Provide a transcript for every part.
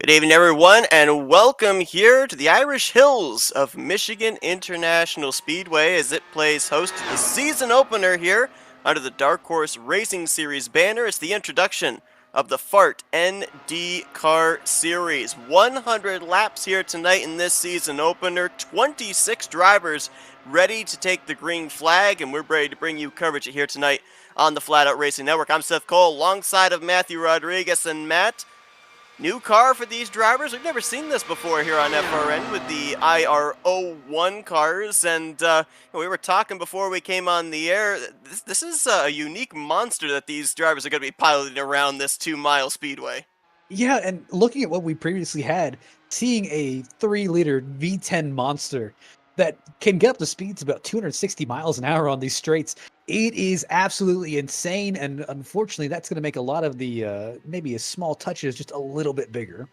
Good evening, everyone, and welcome here to the Irish Hills of Michigan International Speedway as it plays host to the season opener here under the Dark Horse Racing Series banner. It's the introduction of the F.A.R.T NDCar Series. 100 laps here tonight in this season opener. 26 drivers ready to take the green flag, and we're ready to bring you coverage here tonight on the Flatout Racing Network. I'm Seth Cole, alongside of Matthew Rodriguez. And Matt, new car for these drivers. We've never seen this before here on FRN with the IR01 cars. And we were talking before we came on the air. This is a unique monster that these drivers are going to be piloting around this 2-mile speedway. Yeah, and looking at what we previously had, seeing a 3-liter V10 monster that can get up to speeds about 260 miles an hour on these straights, it is absolutely insane. And unfortunately, that's going to make a lot of the maybe a small touches just a little bit bigger.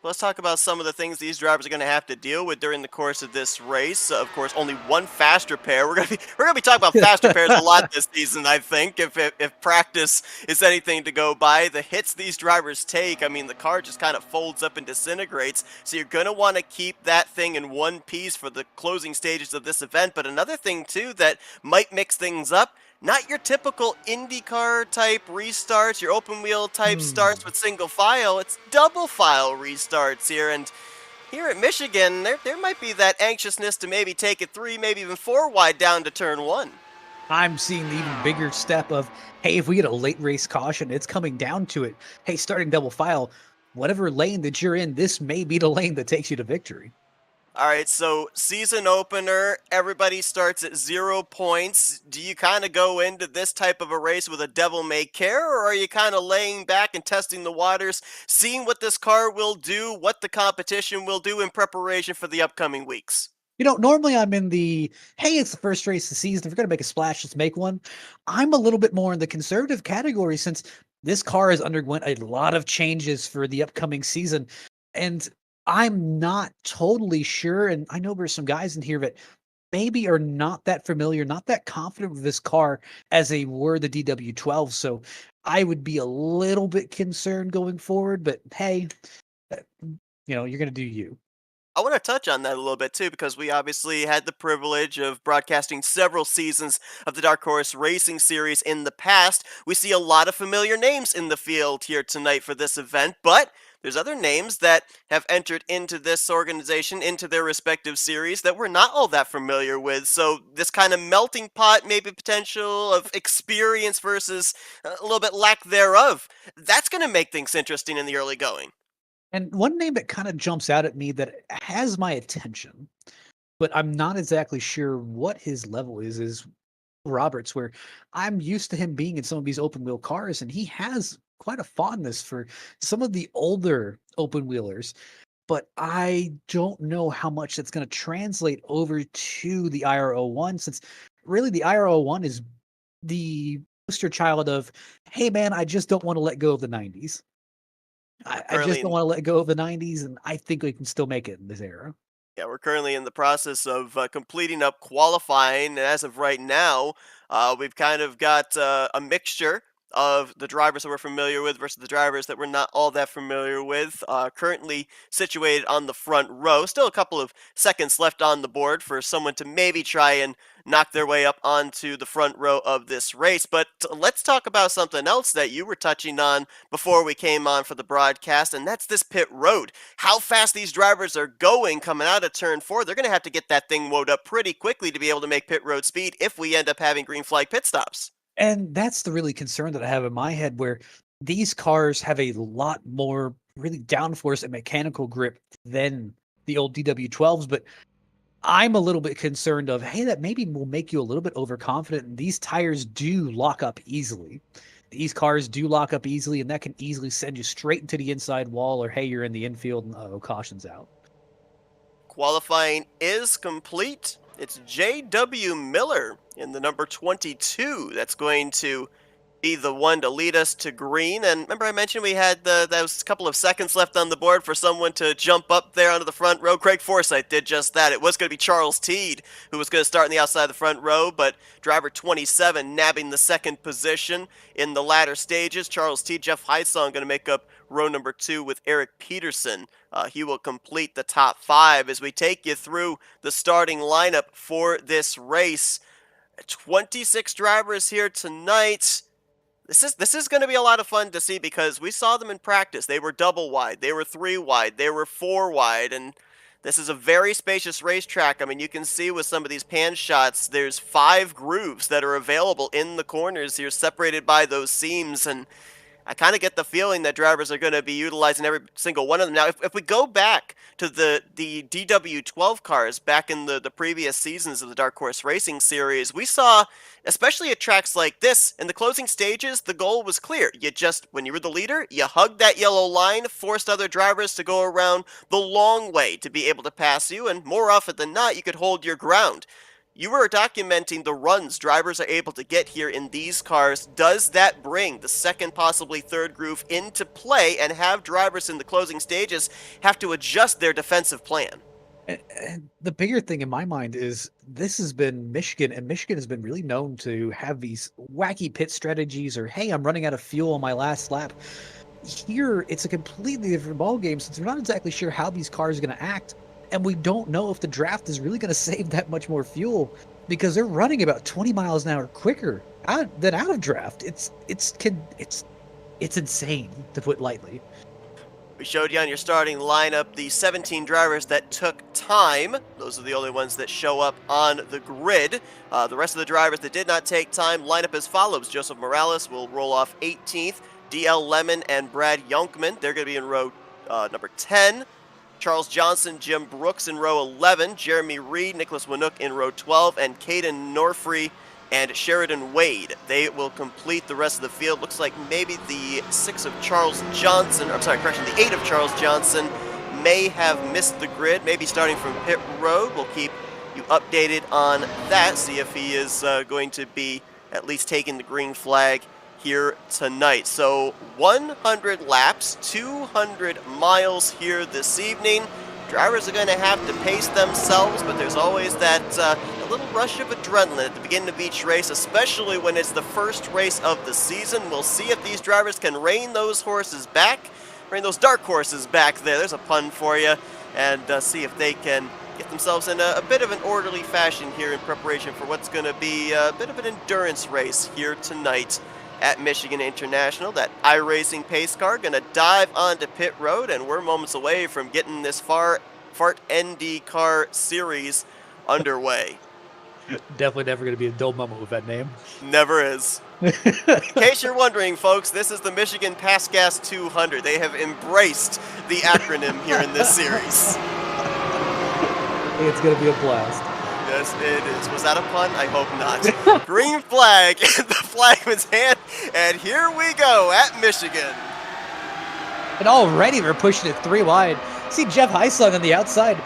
Let's talk about some of the things these drivers are going to have to deal with during the course of this race. Of course, only one faster pair. We're gonna be talking about faster pairs a lot this season. I think if practice is anything to go by, the hits these drivers take, I mean, the car just kind of folds up and disintegrates. So you're gonna want to keep that thing in one piece for the closing stages of this event. But another thing too that might mix things up. Not your typical IndyCar type restarts, your open wheel type starts with single file. It's double file restarts here. And here at Michigan, there might be that anxiousness to maybe take it 3, maybe even 4 wide down to turn 1. I'm seeing the even bigger step of, hey, if we get a late race caution, it's coming down to it. Hey, starting double file, whatever lane that you're in, this may be the lane that takes you to victory. All right, so season opener, everybody starts at 0 points. Do you kind of go into this type of a race with a devil may care, or are you kind of laying back and testing the waters, seeing what this car will do, what the competition will do in preparation for the upcoming weeks? Normally I'm in the, hey, it's the first race of the season. If we're going to make a splash, let's make one. I'm a little bit more in the conservative category since this car has underwent a lot of changes for the upcoming season. And I'm not totally sure. And I know there's some guys in here that maybe are not that familiar, not that confident with this car as they were the DW12. So I would be a little bit concerned going forward. But hey, you're going to do you. I want to touch on that a little bit too, because we obviously had the privilege of broadcasting several seasons of the Dark Horse Racing Series in the past. We see a lot of familiar names in the field here tonight for this event, but there's other names that have entered into this organization, into their respective series, that we're not all that familiar with. So this kind of melting pot, maybe potential of experience versus a little bit lack thereof, that's going to make things interesting in the early going. And one name that kind of jumps out at me that has my attention, but I'm not exactly sure what his level is Roberts, where I'm used to him being in some of these open wheel cars, and he has quite a fondness for some of the older open wheelers. But I don't know how much that's going to translate over to the IR01, since really the IR01 is the poster child of, hey man, I just don't want to let go of the 90s. I just don't want to let go of the 90s, and I think we can still make it in this era. Yeah, we're currently in the process of completing up qualifying, and as of right now, we've kind of got a mixture of the drivers that we're familiar with versus the drivers that we're not all that familiar with. Currently situated on the front row. Still a couple of seconds left on the board for someone to maybe try and knock their way up onto the front row of this race. But let's talk about something else that you were touching on before we came on for the broadcast, and that's this pit road. How fast these drivers are going coming out of turn 4. They're going to have to get that thing woed up pretty quickly to be able to make pit road speed if we end up having green flag pit stops. And that's the really concern that I have in my head, where these cars have a lot more really downforce and mechanical grip than the old DW12s. But I'm a little bit concerned of, hey, that maybe will make you a little bit overconfident. And these tires do lock up easily. These cars do lock up easily, and that can easily send you straight into the inside wall, or hey, you're in the infield and caution's out. Qualifying is complete. It's J.W. Miller in the number 22 that's going to be the one to lead us to green. And remember I mentioned we had those couple of seconds left on the board for someone to jump up there onto the front row. Craig Forsyth did just that. It was going to be Charles Teed who was going to start on the outside of the front row, but driver 27 nabbing the second position in the latter stages. Charles Teed, Jeff Heisong going to make up row number 2 with Eric Peterson. He will complete the top 5 as we take you through the starting lineup for this race. 26 drivers here tonight. This is going to be a lot of fun to see because we saw them in practice. They were double wide, they were 3 wide, they were 4 wide, and this is a very spacious racetrack. I mean, you can see with some of these pan shots, there's 5 grooves that are available in the corners here, separated by those seams, and I kind of get the feeling that drivers are going to be utilizing every single one of them. Now, if we go back to the DW12 cars back in the previous seasons of the Dark Horse Racing Series, we saw, especially at tracks like this, in the closing stages, the goal was clear. When you were the leader, you hugged that yellow line, forced other drivers to go around the long way to be able to pass you, and more often than not, you could hold your ground. You were documenting the runs drivers are able to get here in these cars. Does that bring the second, possibly third groove into play and have drivers in the closing stages have to adjust their defensive plan? And the bigger thing in my mind is this has been Michigan, and Michigan has been really known to have these wacky pit strategies or, hey, I'm running out of fuel on my last lap. Here, it's a completely different ballgame since we're not exactly sure how these cars are going to act. And we don't know if the draft is really going to save that much more fuel because they're running about 20 miles an hour quicker than out of draft. It's insane, to put lightly. We showed you on your starting lineup the 17 drivers that took time. Those are the only ones that show up on the grid. The rest of the drivers that did not take time line up as follows. Joseph Morales will roll off 18th. D.L. Lemon and Brad Youngman, they're going to be in row number 10. Charles Johnson, Jim Brooks in row 11, Jeremy Reed, Nicholas Winook in row 12, and Caden Norfree and Sheridan Wade. They will complete the rest of the field. Looks like maybe the 6 of Charles Johnson, the 8 of Charles Johnson may have missed the grid, maybe starting from pit road. We'll keep you updated on that, see if he is going to be at least taking the green flag here tonight. So 100 laps, 200 miles here this evening. Drivers are going to have to pace themselves, but there's always that a little rush of adrenaline at the beginning of each race, especially when it's the first race of the season. We'll see if these drivers can rein those dark horses back there. There's a pun for you. And see if they can get themselves in a bit of an orderly fashion here in preparation for what's going to be a bit of an endurance race here tonight at Michigan International. That iRacing pace car going to dive onto pit road, and we're moments away from getting this F.A.R.T NDCar series underway. Definitely never going to be a dull moment with that name. Never is. In case you're wondering, folks, this is the Michigan Pass Gas 200. They have embraced the acronym here in this series. It's going to be a blast. Yes, it is. Was that a pun? I hope not. Green flag in the flagman's hand, and here we go at Michigan. And already we're pushing it 3 wide. See Jeff Heisong on the outside.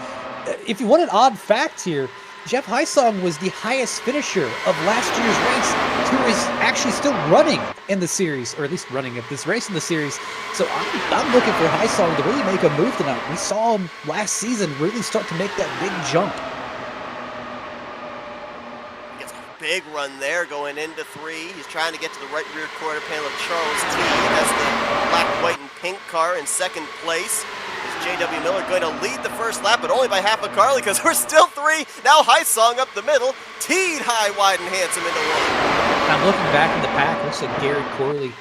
If you want an odd fact here, Jeff Heisong was the highest finisher of last year's race, who is actually still running in the series, or at least running at this race in the series. So I'm looking for Heisong to really make a move tonight. We saw him last season really start to make that big jump. Big run there going into 3. He's trying to get to the right rear quarter panel of Charles T. That's the black, white, and pink car in second place. Is J.W. Miller going to lead the first lap, but only by half a car because we're still 3. Now Heisong up the middle. Teed high, wide, and handsome into 1. I'm looking back in the pack. Looks like Gary Corley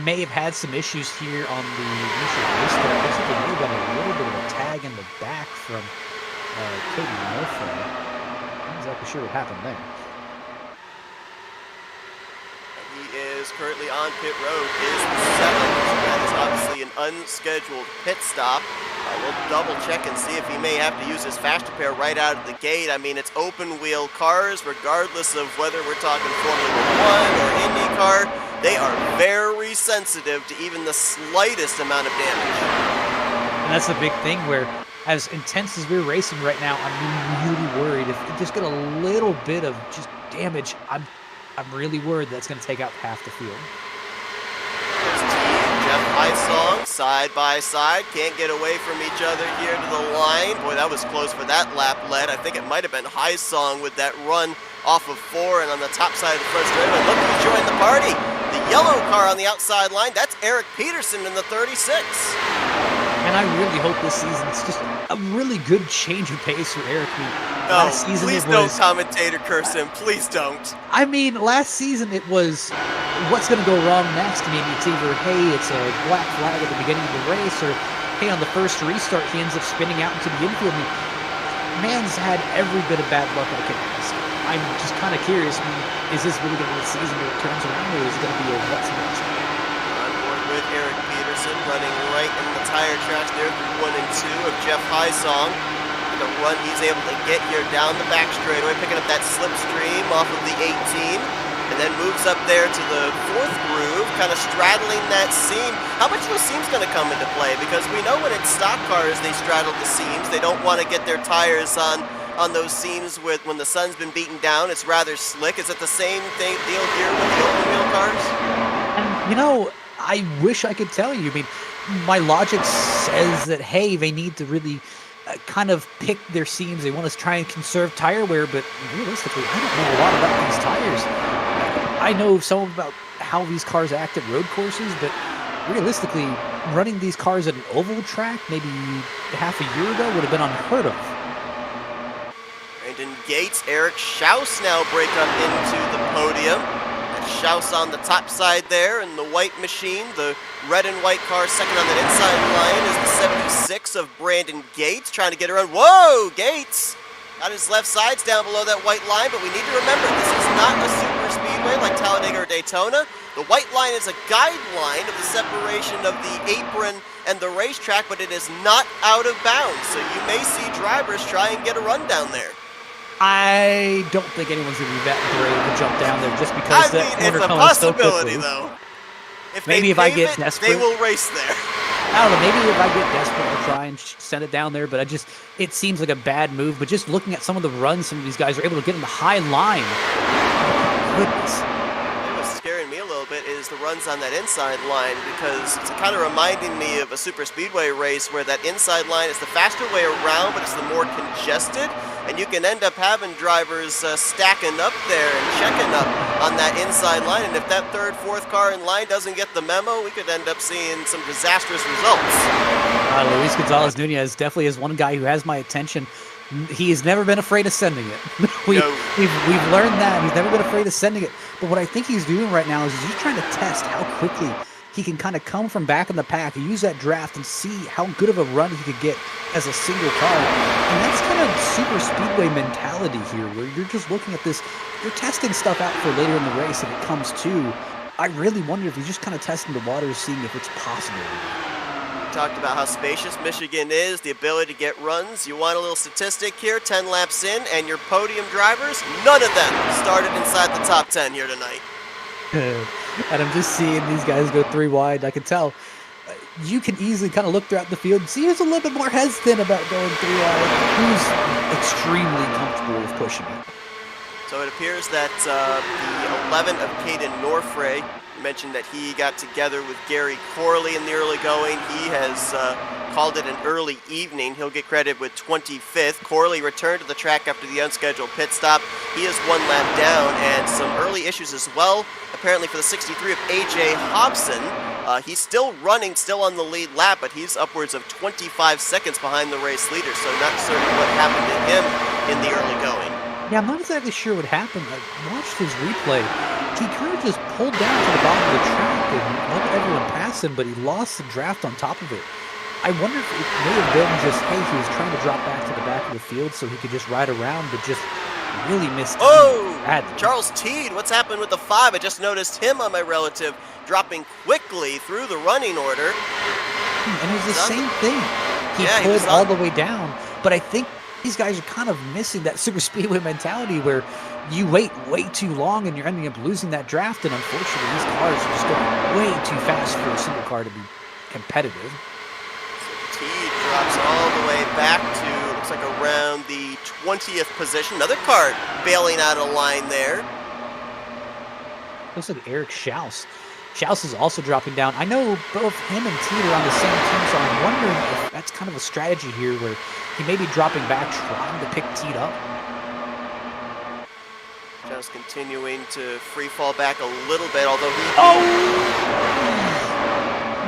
may have had some issues here on the initial race start. Looks like there may have been a little bit of a tag in the back from Cody Murphy. Not exactly sure what happened there. Is currently on pit road, is 7th. That is obviously an unscheduled pit stop. We'll double check and see if he may have to use his fast repair right out of the gate. I mean, it's open wheel cars, regardless of whether we're talking Formula 1 or IndyCar. They are very sensitive to even the slightest amount of damage. And that's the big thing where, as intense as we're racing right now, I'm really worried if you just get a little bit of just damage. I'm really worried that's going to take out half the field. There's T. Jeff Heisong, side by side, can't get away from each other here to the line. Boy, that was close for that lap lead. I think it might have been Heisong with that run off of 4 and on the top side of the first straightaway. Look who joined the party. The yellow car on the outside line, that's Eric Peterson in the 36. And I really hope this season's just a really good change of pace for Eric. No, please don't commentator curse him. Please don't. I mean, last season it was what's going to go wrong next. Maybe it's either, hey, it's a black flag at the beginning of the race, or hey, on the first restart, he ends up spinning out into the infield. I mean, man's had every bit of bad luck I can ask. I'm just kind of curious. I mean, is this really going to be the season where it turns around, or is it going to be a what's next? On board with Eric Peterson, running right in the tire tracks there through 1 and 2 of Jeff Heisong. The run he's able to get here down the back straightaway, picking up that slipstream off of the 18, and then moves up there to the 4th groove, kind of straddling that seam. How much of those seams going to come into play? Because we know when it's stock cars, they straddle the seams. They don't want to get their tires on those seams when the sun's been beaten down. It's rather slick. Is it the same deal here with the open wheel cars? And, you know, I wish I could tell you. I mean, my logic says that, hey, they need to really kind of pick their seams. They want to try and conserve tire wear, but realistically, I don't know a lot about these tires. I know some about how these cars act at road courses, but realistically, running these cars at an oval track maybe half a year ago would have been unheard of. Brandon Gates, Eric Schaus now break up into the podium. Schaus on the top side there in the white machine. The red and white car second on the inside line is the 76 of Brandon Gates, trying to get around. Whoa, Gates got his left sides down below that white line, but we need to remember this is not a super speedway like Talladega or Daytona. The white line is a guideline of the separation of the apron and the racetrack, but it is not out of bounds, so you may see drivers try and get a run down there. I don't think anyone's going to be that brave to jump down there just because that corner comes so quickly. It's a possibility, though. Maybe if I get desperate, they will race there. I don't know. Maybe if I get desperate, I'll try and send it down there. But it seems like a bad move. But just looking at some of the runs, some of these guys are able to get in the high line. Goodness. What's scaring me a little bit is the runs on that inside line, because it's kind of reminding me of a super speedway race where that inside line is the faster way around, but it's the more congested. And you can end up having drivers stacking up there and checking up on that inside line. And if that 3rd, 4th car in line doesn't get the memo, we could end up seeing some disastrous results. Luis Gonzalez-Nunez definitely is one guy who has my attention. He has never been afraid of sending it. We've learned that. He's never been afraid of sending it. But what I think he's doing right now is he's just trying to test how quickly he can kind of come from back in the pack and use that draft and see how good of a run he could get as a single car. And that's kind of super speedway mentality here, where you're just looking at this, you're testing stuff out for later in the race if it comes to. I really wonder if he's just kind of testing the waters, seeing if it's possible. We talked about how spacious Michigan is, the ability to get runs. You want a little statistic here, 10 laps in, and your podium drivers, none of them started inside the top 10 here tonight. And I'm just seeing these guys go 3 wide. I can tell. You can easily kind of look throughout the field and see who's a little bit more hesitant about going 3 wide, who's extremely comfortable with pushing it. So it appears that the 11 of Caden Norfray mentioned that he got together with Gary Corley in the early going. He has called it an early evening. He'll get credit with 25th. Corley returned to the track after the unscheduled pit stop. He is 1 lap down, and some early issues as well, apparently for the 63 of A.J. Hobson. He's still running, still on the lead lap, but he's upwards of 25 seconds behind the race leader, so not certain what happened to him in the early going. Yeah, I'm not exactly sure what happened. I watched his replay. He kind of just pulled down to the bottom of the track and let everyone pass him, but he lost the draft on top of it. I wonder if it may have been just, hey, he was trying to drop back to the back of the field so he could just ride around, but just really missed. Oh, Charles Teed, what's happened with the 5? I just noticed him on my relative dropping quickly through the running order. And it was the same thing. He pulled all the way down, but I think these guys are kind of missing that super speedway mentality where you wait way too long and you're ending up losing that draft, and unfortunately these cars are just going way too fast for a single car to be competitive. So Teed drops all the way back to, looks like around the 20th position. Another car bailing out of line there. Looks like Eric Schaus. Schaus is also dropping down. I know both him and Teed are on the same team, so I'm wondering if that's kind of a strategy here where he may be dropping back, trying to pick Teed up. Just continuing to free fall back a little bit, although he...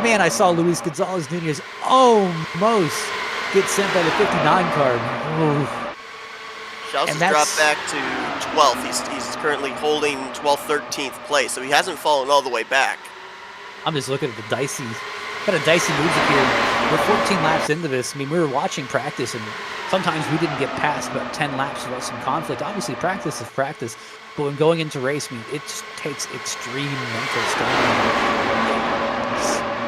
Man, I saw Luis Gonzalez Nunez almost get sent by the 59 card. Schaus has dropped back to 12th. He's currently holding 12th, 13th place, so he hasn't fallen all the way back. I'm just looking at the dicey moves up here. We're 14 laps into this. I mean, we were watching practice, and sometimes we didn't get past about 10 laps without some conflict. Obviously, practice is practice, but when going into race, I mean, it just takes extreme mental stamina.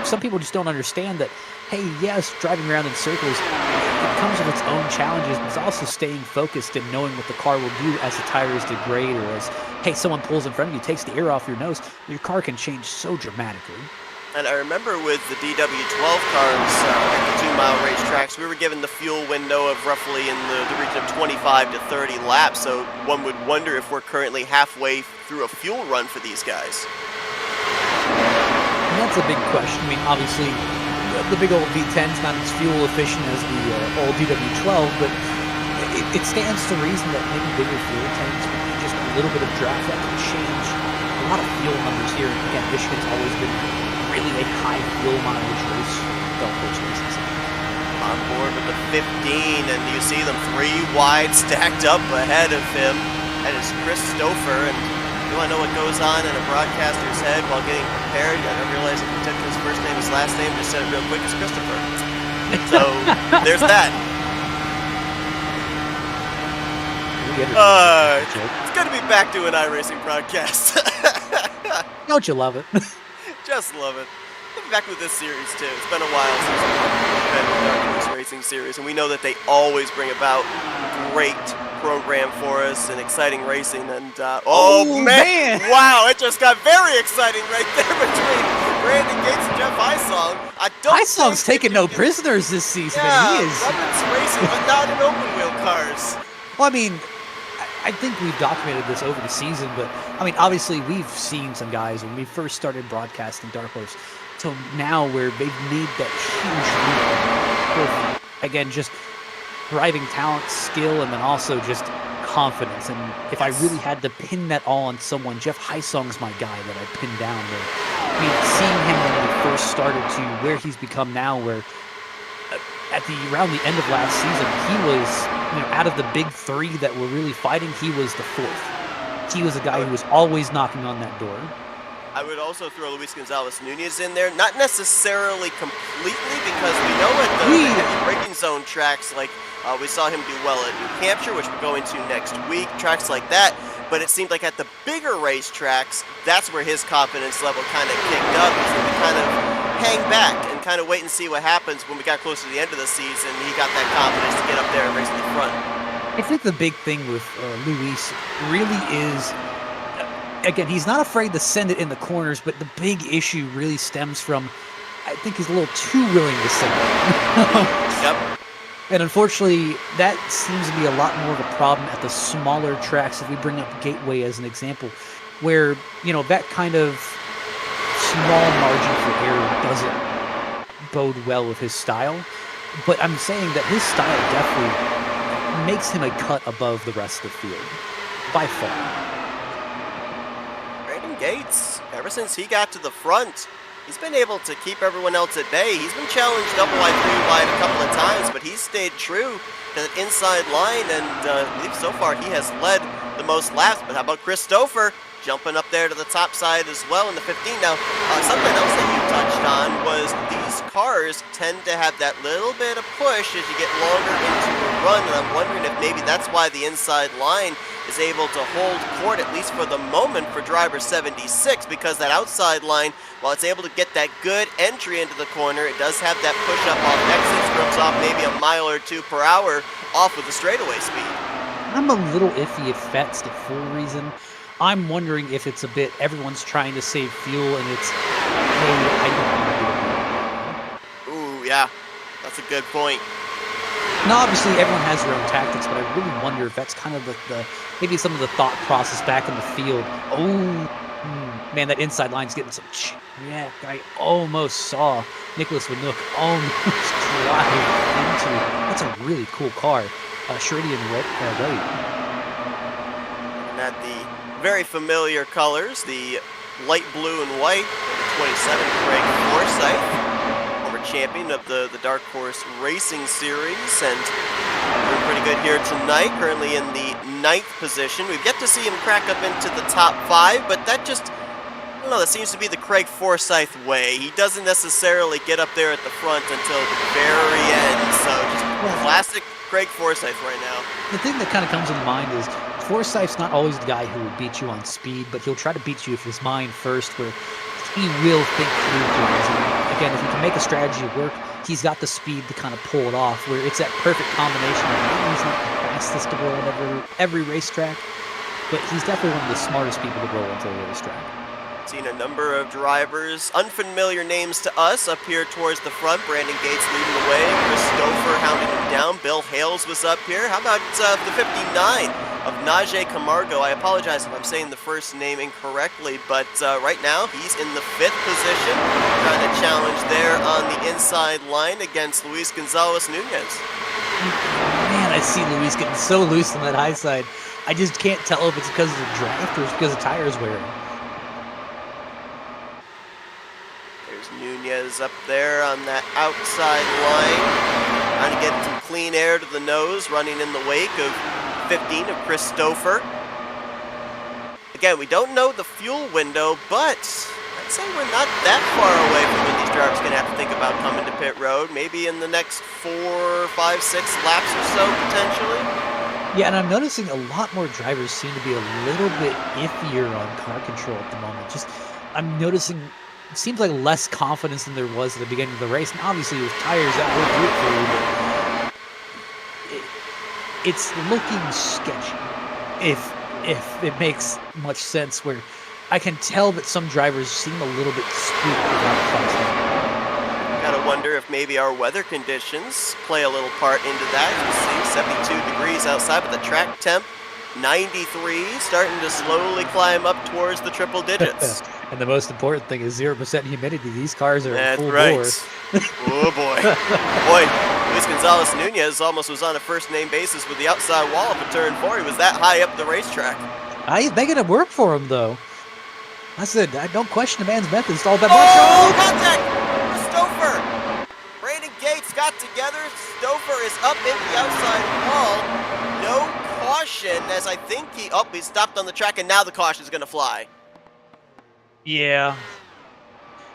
Some people just don't understand that, hey, yes, driving around in circles, it comes with its own challenges, but it's also staying focused and knowing what the car will do as the tires degrade, or as, hey, someone pulls in front of you, takes the air off your nose, your car can change so dramatically. And I remember with the DW12 cars at the 2-mile racetracks, we were given the fuel window of roughly in the region of 25 to 30 laps, so one would wonder if we're currently halfway through a fuel run for these guys. And that's a big question. I mean, obviously, the big old V10 is not as fuel efficient as the old DW12, but it stands to reason that maybe bigger fuel tanks, just a little bit of draft, that can change a lot of fuel numbers here. And again, Michigan's always been really a high fuel mileage race, dark horse racing. On board with the 15, and you see them 3 wide stacked up ahead of him. That is Chris Stouffer, and you want to know what goes on in a broadcaster's head while getting prepared? I don't realize if you took his first name, his last name, just said it real quick, it's Christopher. So, there's that. It's good to be back to an iRacing broadcast. Don't you love it? Just love it. We'll be back with this series, too. It's been a while since we've been with the Dark Horse Racing series, and we know that they always bring about great program for us and exciting racing, and oh man, wow, it just got very exciting right there between Brandon Gates and Jeff Hisong. Hisong's taking no prisoners this season. Yeah, he is racing, but not in open wheel cars. Well, I mean, I think we've documented this over the season, but I mean, obviously we've seen some guys when we first started broadcasting Dark Horse till now where they've made that huge leap. Again, just driving talent, skill, and then also just confidence. And if I really had to pin that all on someone, Jeff Hisong's my guy that I pinned down there. I mean, seeing him when he first started to where he's become now, where around the end of last season, he was, out of the big 3 that were really fighting, he was the 4th. He was a guy who was always knocking on that door. I would also throw Luis Gonzalez Nunez in there, not necessarily completely, because we know at the heavy braking zone tracks, like we saw him do well at New Hampshire, which we're going to next week, tracks like that, but it seemed like at the bigger racetracks, that's where his confidence level kind of kicked up. He seemed to kind of hang back and kind of wait and see what happens when we got close to the end of the season. He got that confidence to get up there and race in the front. I think the big thing with Luis really is, again, he's not afraid to send it in the corners, but the big issue really stems from, I think he's a little too willing to send it. Yep. And unfortunately, that seems to be a lot more of a problem at the smaller tracks. If we bring up Gateway as an example, where, that kind of small margin for error doesn't bode well with his style. But I'm saying that his style definitely makes him a cut above the rest of the field, by far. Brandon Gates, ever since he got to the front, he's been able to keep everyone else at bay. He's been challenged double wide, 3 wide a couple of times, but he's stayed true to that inside line, and I believe so far he has led the most laps. But how about Chris Stouffer jumping up there to the top side as well in the 15? Now, something else that you touched on was these cars tend to have that little bit of push as you get longer into a run, and I'm wondering if maybe that's why the inside line is able to hold court, at least for the moment, for driver 76, because that outside line, while it's able to get that good entry into the corner, it does have that push-up off exit, scrubs off maybe a mile or 2 per hour off with the straightaway speed. I'm a little iffy if that's the full reason. I'm wondering if it's a bit everyone's trying to save fuel and it's, hey, I don't want to do it. Ooh, yeah, that's a good point. Now, obviously, everyone has their own tactics, but I really wonder if that's kind of the maybe some of the thought process back in the field. Oh, man, that inside line's getting some Yeah, I almost saw Nicholas Vanook almost drive into. That's a really cool car. Shirley and White. And at the very familiar colors, the light blue and white, number 27, Craig Forsyth, former champion of the Dark Horse Racing Series, and doing pretty good here tonight, currently in the 9th position. We've yet to see him crack up into the top 5, but that just, I don't know, that seems to be the Craig Forsyth way. He doesn't necessarily get up there at the front until the very end, so just classic Craig Forsyth right now. The thing that kind of comes into mind is Forsyth's not always the guy who will beat you on speed, but he'll try to beat you with his mind first, where he will think through things. And again, if he can make a strategy work, he's got the speed to kind of pull it off, where it's that perfect combination of maybe he's not the fastest to roll on every racetrack, but he's definitely one of the smartest people to roll into a racetrack. Seen a number of drivers, unfamiliar names to us, up here towards the front. Brandon Gates leading the way, Christopher hounding him down. Bill Hales was up here. How about the 59 of Najee Camargo? I apologize if I'm saying the first name incorrectly, but right now he's in the 5th position, trying to challenge there on the inside line against Luis Gonzalez Nunez. Man, I see Luis getting so loose on that high side. I just can't tell if it's because of the draft or it's because the tires wearing. Nunez up there on that outside line, trying to get some clean air to the nose, running in the wake of 15 of Christopher. Again, we don't know the fuel window, but I'd say we're not that far away from when these drivers are going to have to think about coming to pit road, maybe in the next 4, 5, 6 laps or so, potentially. Yeah, and I'm noticing a lot more drivers seem to be a little bit iffier on car control at the moment. I'm noticing it seems like less confidence than there was at the beginning of the race. And obviously with tires, that will do it for you, but it's looking sketchy, if it makes much sense, where I can tell that some drivers seem a little bit spooked about crossing. Gotta wonder if maybe our weather conditions play a little part into that. You see 72 degrees outside, but the track temp 93, starting to slowly climb up towards the triple digits. And the most important thing is 0% humidity. These cars are That's full right. bore. Oh boy. Boy, Luis Gonzalez Nunez almost was on a first name basis with the outside wall of a turn 4. He was that high up the racetrack. Making it work for him, though. I said, I don't question the man's methods. It's all about contact! Christopher! Brandon Gates got together. Stouffer is up in the outside wall. No caution, as I think he stopped on the track, and now the caution is going to fly. Yeah.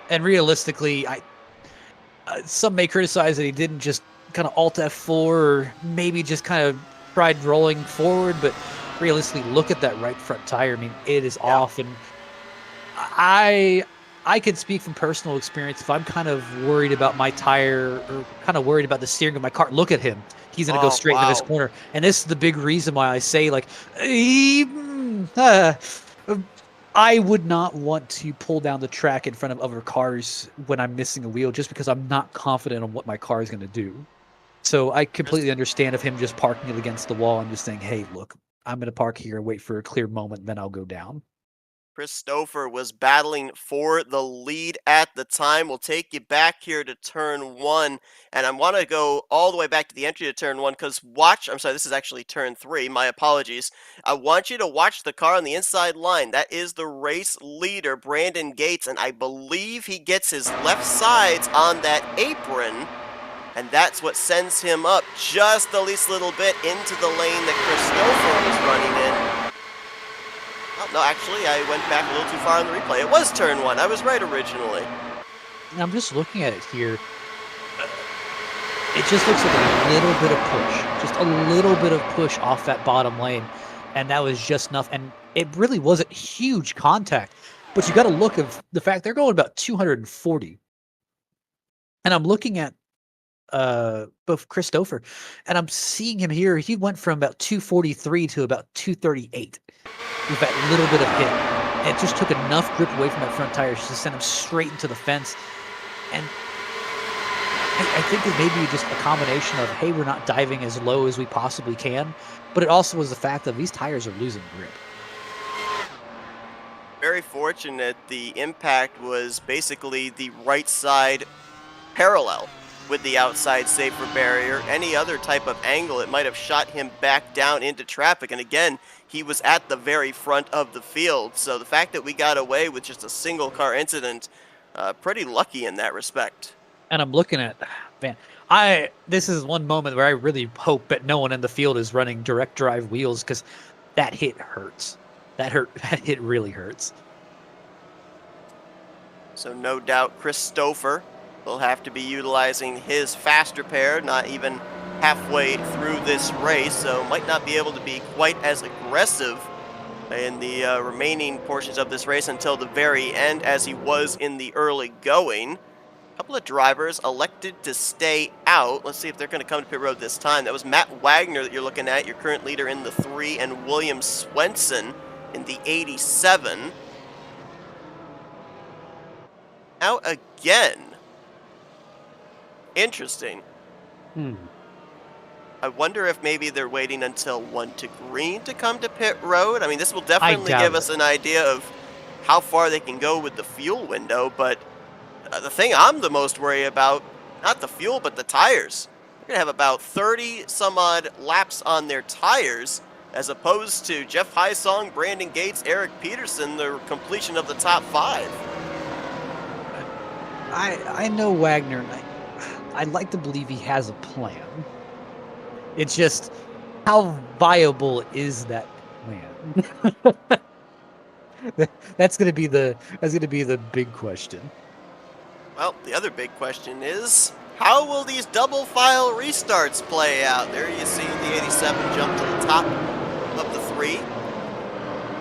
And realistically, some may criticize that he didn't just kind of Alt F4 or maybe just kind of tried rolling forward, but realistically, look at that right front tire. I mean, it is off, and I could speak from personal experience. If I'm kind of worried about my tire or kind of worried about the steering of my car, look at him. He's going to go straight into this corner. And this is the big reason why I say, like, I would not want to pull down the track in front of other cars when I'm missing a wheel, just because I'm not confident on what my car is going to do. So I completely understand of him just parking it against the wall and just saying, hey, look, I'm going to park here and wait for a clear moment, then I'll go down. Christopher was battling for the lead at the time. We'll take you back here to turn 1, and I want to go all the way back to the entry to turn 1, because I'm sorry, this is actually turn 3, my apologies. I want you to watch the car on the inside line. That is the race leader, Brandon Gates, and I believe he gets his left sides on that apron, and that's what sends him up just the least little bit into the lane that Christopher was running in. Oh, no, actually, I went back a little too far on the replay. It was turn 1. I was right originally. I'm just looking at it here. It just looks like a little bit of push. Just a little bit of push off that bottom lane. And that was just enough. And it really wasn't huge contact. But you got to look at the fact they're going about 240. And I'm looking at both Christopher, and I'm seeing him here. He went from about 243 to about 238 with that little bit of hit. And it just took enough grip away from that front tire to send him straight into the fence. And I think it may be just a combination of, hey, we're not diving as low as we possibly can, but it also was the fact that these tires are losing grip. Very fortunate. The impact was basically the right side parallel with the outside safer barrier. Any other type of angle, it might have shot him back down into traffic. And again, he was at the very front of the field. So the fact that we got away with just a single car incident, pretty lucky in that respect. And I'm looking at, man, this is one moment where I really hope that no one in the field is running direct drive wheels, because that hit hurts. That hit really hurts. So no doubt Christopher will have to be utilizing his faster pair, not even halfway through this race, so might not be able to be quite as aggressive in the remaining portions of this race until the very end as he was in the early going. A couple of drivers elected to stay out. Let's see if they're going to come to pit road this time. That was Matt Wagner that you're looking at, your current leader in the 3, and William Swenson in the 87. Out again. Interesting. I wonder if maybe they're waiting until 1 to green to come to pit road. I mean, this will definitely give us an idea of how far they can go with the fuel window, but the thing I'm the most worried about, not the fuel, but the tires. They're going to have about 30 some odd laps on their tires, as opposed to Jeff Hysong, Brandon Gates, Eric Peterson, the completion of the top 5. I know Wagner, and I'd like to believe he has a plan. It's just, how viable is that plan? That's gonna be the big question. Well, the other big question is, how will these double file restarts play out? There you see the 87 jump to the top of the 3.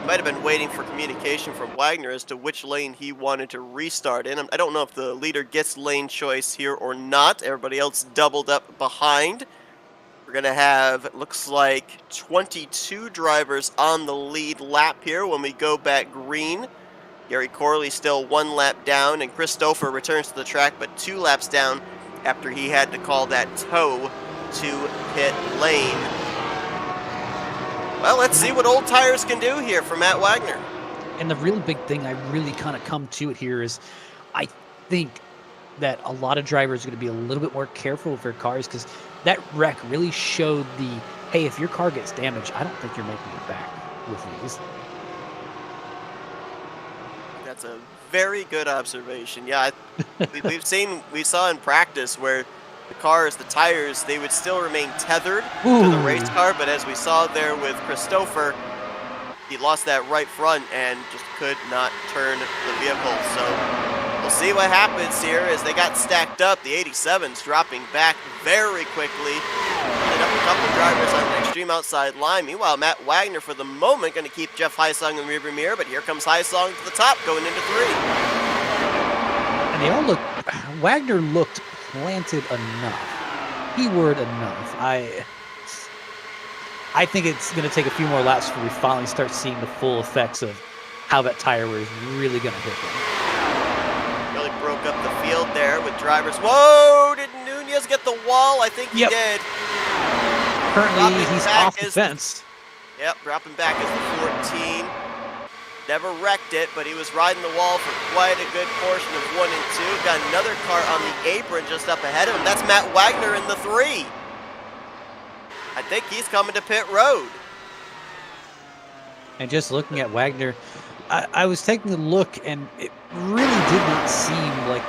Might have been waiting for communication from Wagner as to which lane he wanted to restart in. I don't know if the leader gets lane choice here or not. Everybody else doubled up behind. We're going to have, it looks like, 22 drivers on the lead lap here when we go back green. Gary Corley still 1 lap down, and Christopher returns to the track, but 2 laps down after he had to call that tow to pit lane. Well, let's see what old tires can do here for Matt Wagner. And the really big thing I really kind of come to it here is, I think that a lot of drivers are going to be a little bit more careful with their cars, because that wreck really showed hey, if your car gets damaged, I don't think you're making it back with these. That's a very good observation. Yeah, we saw in practice where the tires, they would still remain tethered to the race car, but as we saw there with Christopher, he lost that right front and just could not turn the vehicle. So we'll see what happens here as they got stacked up. The 87's dropping back very quickly. Ended up a couple drivers on the extreme outside line. Meanwhile, Matt Wagner, for the moment, going to keep Jeff Hysong in the rearview mirror, but here comes Hysong to the top, going into 3. And they all Wagner looked planted enough. Keyword enough. I think it's going to take a few more laps before we finally start seeing the full effects of how that tire wear is really going to hit them. Really broke up the field there with drivers. Whoa! Did Nunez get the wall? I think he did. Currently, he's off the fence. Yep, dropping back as the 14. Never wrecked it, but he was riding the wall for quite a good portion of 1 and 2. Got another car on the apron just up ahead of him. That's Matt Wagner in the 3. I think he's coming to pit road. And just looking at Wagner, I was taking a look, and it really did not seem like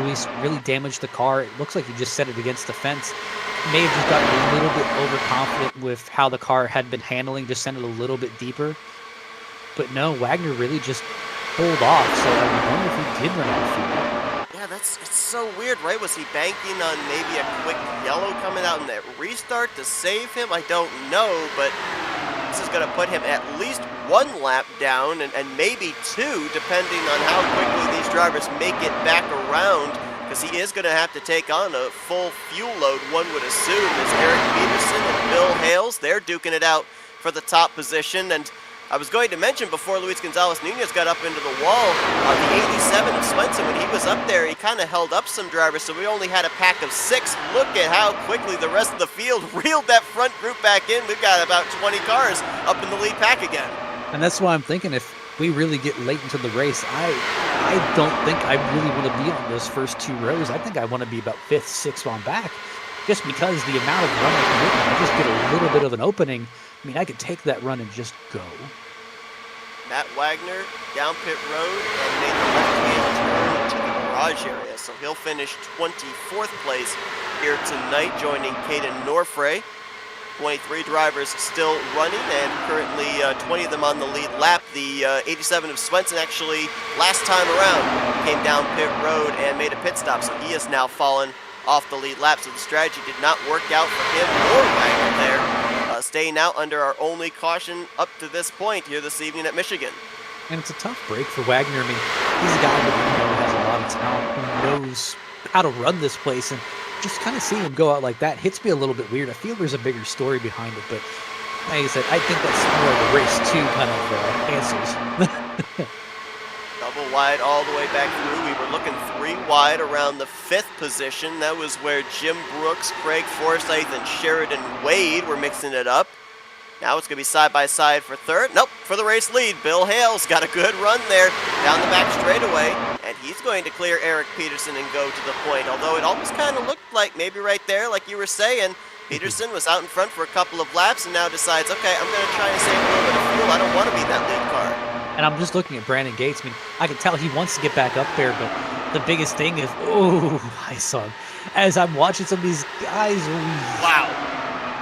Luis really damaged the car. It looks like he just set it against the fence. May have just gotten a little bit overconfident with how the car had been handling, just sent it a little bit deeper. But no, Wagner really just pulled off, so I wonder if he did run out of fuel. Yeah, it's so weird, right? Was he banking on maybe a quick yellow coming out in that restart to save him? I don't know, but this is going to put him at least 1 lap down and maybe 2, depending on how quickly these drivers make it back around, because he is going to have to take on a full fuel load, one would assume, as Eric Peterson and Bill Hales, they're duking it out for the top position. And I was going to mention before Luis Gonzalez-Nunez got up into the wall, the 87 of Swenson, when he was up there, he kind of held up some drivers, so we only had a pack of 6. Look at how quickly the rest of the field reeled that front group back in. We've got about 20 cars up in the lead pack again. And that's why I'm thinking, if we really get late into the race, I don't think I really want to be on those first 2 rows. I think I want to be about 5th, 6th on back, just because the amount of run I can make, I just get a little bit of an opening. I mean, I could take that run and just go. Matt Wagner down pit road and made the left-hand turn to the garage area, so he'll finish 24th place here tonight, joining Caden Norfray. 23 drivers still running, and currently 20 of them on the lead lap. The 87 of Swenson actually, last time around, came down pit road and made a pit stop, so he has now fallen off the lead lap, so the strategy did not work out for him or Wagner there. Staying out under our only caution up to this point here this evening at Michigan. And it's a tough break for Wagner. I mean, he's a guy that has a lot of talent, who knows how to run this place, and just kind of seeing him go out like that hits me a little bit weird. I feel there's a bigger story behind it, but like I said, I think that's more of a race 2 kind of answers. Double wide all the way back through. We were looking 3 wide around the 5th position. That was where Jim Brooks, Craig Forsyth, and Sheridan Wade were mixing it up. Now it's going to be side-by-side for 3rd. Nope, for the race lead. Bill Hale's got a good run there down the back straightaway, and he's going to clear Eric Peterson and go to the point, although it almost kind of looked like maybe right there, like you were saying, Peterson was out in front for a couple of laps and now decides, okay, I'm going to try and save a little bit of fuel. I don't want to be that lead car. And I'm just looking at Brandon Gates. I mean, I can tell he wants to get back up there, but the biggest thing is, I saw him. As I'm watching some of these guys, wow.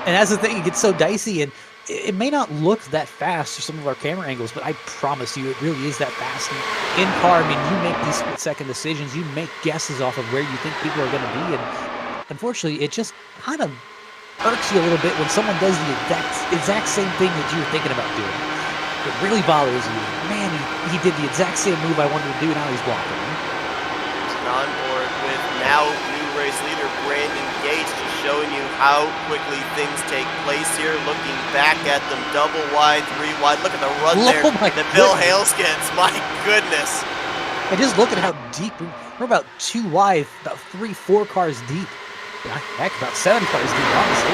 And that's the thing, it gets so dicey, and it may not look that fast for some of our camera angles, but I promise you, it really is that fast. And in car, I mean, you make these split-second decisions, you make guesses off of where you think people are going to be, and unfortunately, it just kind of irks you a little bit when someone does the exact same thing that you're thinking about doing. It really bothers you. Man, he did the exact same move I wanted to do, now he's walking. On board with now new race leader Brandon Gates, just showing you how quickly things take place here. Looking back at them, double wide, 3 wide. Look at the run there that Bill Hales gets. My goodness. And just look at how deep. We're about 2 wide, about 3-4 cars deep. Heck, about 7 cars deep, honestly.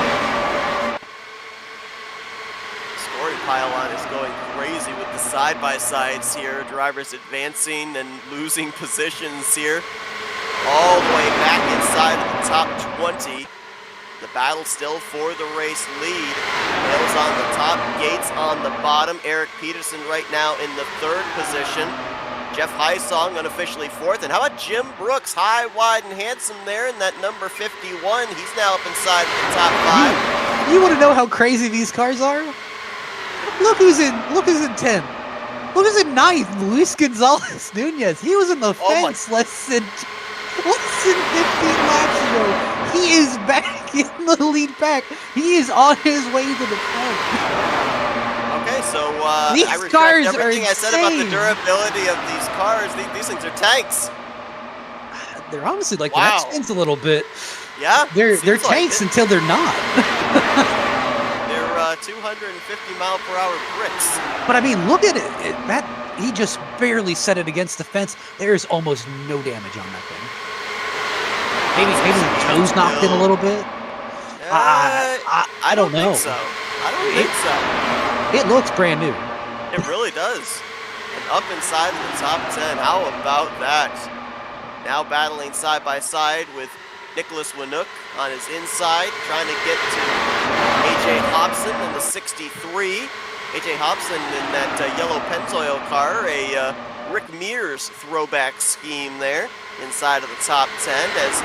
Story pylon is going crazy with the side-by-sides here. Drivers advancing and losing positions here. All the way back inside of the top 20. The battle still for the race lead. Hales on the top, Gates on the bottom. Eric Peterson right now in the 3rd position. Jeff Hysong unofficially 4th. And how about Jim Brooks, high, wide, and handsome there in that number 51. He's now up inside of the top 5. You want to know how crazy these cars are? Look who's in 10th. Look who's in 9th. Luis Gonzalez Nunez. He was in the fence less than 15 laps ago. He is back in the lead pack. He is on his way to the front. Okay, so these I retract cars everything are I said about the durability of these cars. These things are tanks. They're honestly like the next things a little bit. Yeah, they're tanks until they're not. 250 mile per hour bricks. But I mean, look at it. He just barely set it against the fence. There's almost no damage on that thing. Maybe the toes knocked in a little bit. I don't know. I don't think so. It looks brand new. It really does. And up inside of the top 10. How about that? Now battling side by side with Nicholas Winook on his inside, trying to get to A.J. Hobson in the 63. A.J. Hobson in that yellow Pentoil car, a Rick Mears throwback scheme there inside of the top 10. As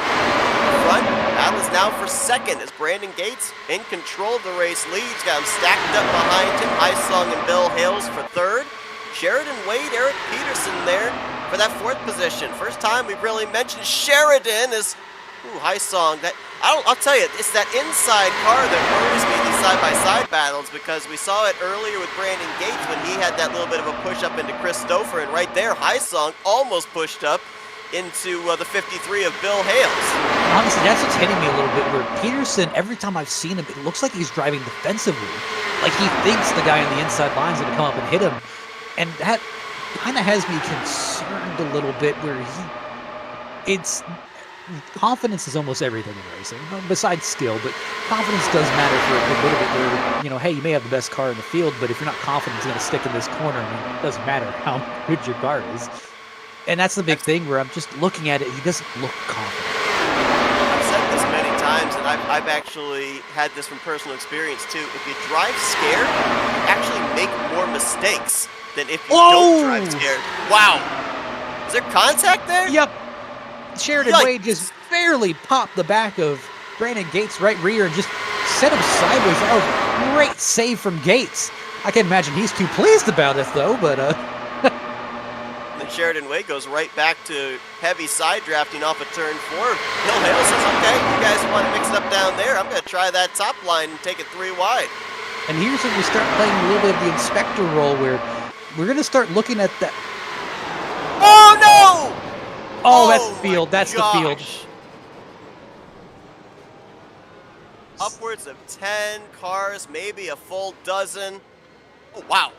front battle is now for 2nd as Brandon Gates in control of the race lead. He's got him stacked up behind him. Hysong and Bill Hales for 3rd. Sheridan Wade, Eric Peterson there for that 4th position. First time we've really mentioned Sheridan as Hysong. I'll tell you, it's that inside car that worries me, these side-by-side battles, because we saw it earlier with Brandon Gates when he had that little bit of a push-up into Chris Stouffer, and right there, Hysong almost pushed up into the 53 of Bill Hales. Honestly, that's what's hitting me a little bit, where Peterson, every time I've seen him, it looks like he's driving defensively. Like he thinks the guy on the inside line is going to come up and hit him. And that kind of has me concerned a little bit, where confidence is almost everything in racing, besides skill, but confidence does matter for a good bit of it where, hey, you may have the best car in the field, but if you're not confident it's going to stick in this corner, I mean, it doesn't matter how good your car is. And that's the big thing where I'm just looking at it, he doesn't look confident. I've said this many times, and I've actually had this from personal experience too. If you drive scared, you actually make more mistakes than if you don't drive scared. Wow. Is there contact there? Yep. Sheridan Wade just barely popped the back of Brandon Gates' right rear and just sent him sideways. Oh, great save from Gates. I can't imagine he's too pleased about it, though, but... Then Sheridan Wade goes right back to heavy side drafting off of turn 4. Bill Hale says, okay, you guys want to mix it up down there? I'm going to try that top line and take it 3 wide. And here's when we start playing a little bit of the inspector role where we're going to start looking at that... Oh, no! Oh, that's the field. That's the field. Upwards of 10 cars, maybe a full dozen. Oh, wow.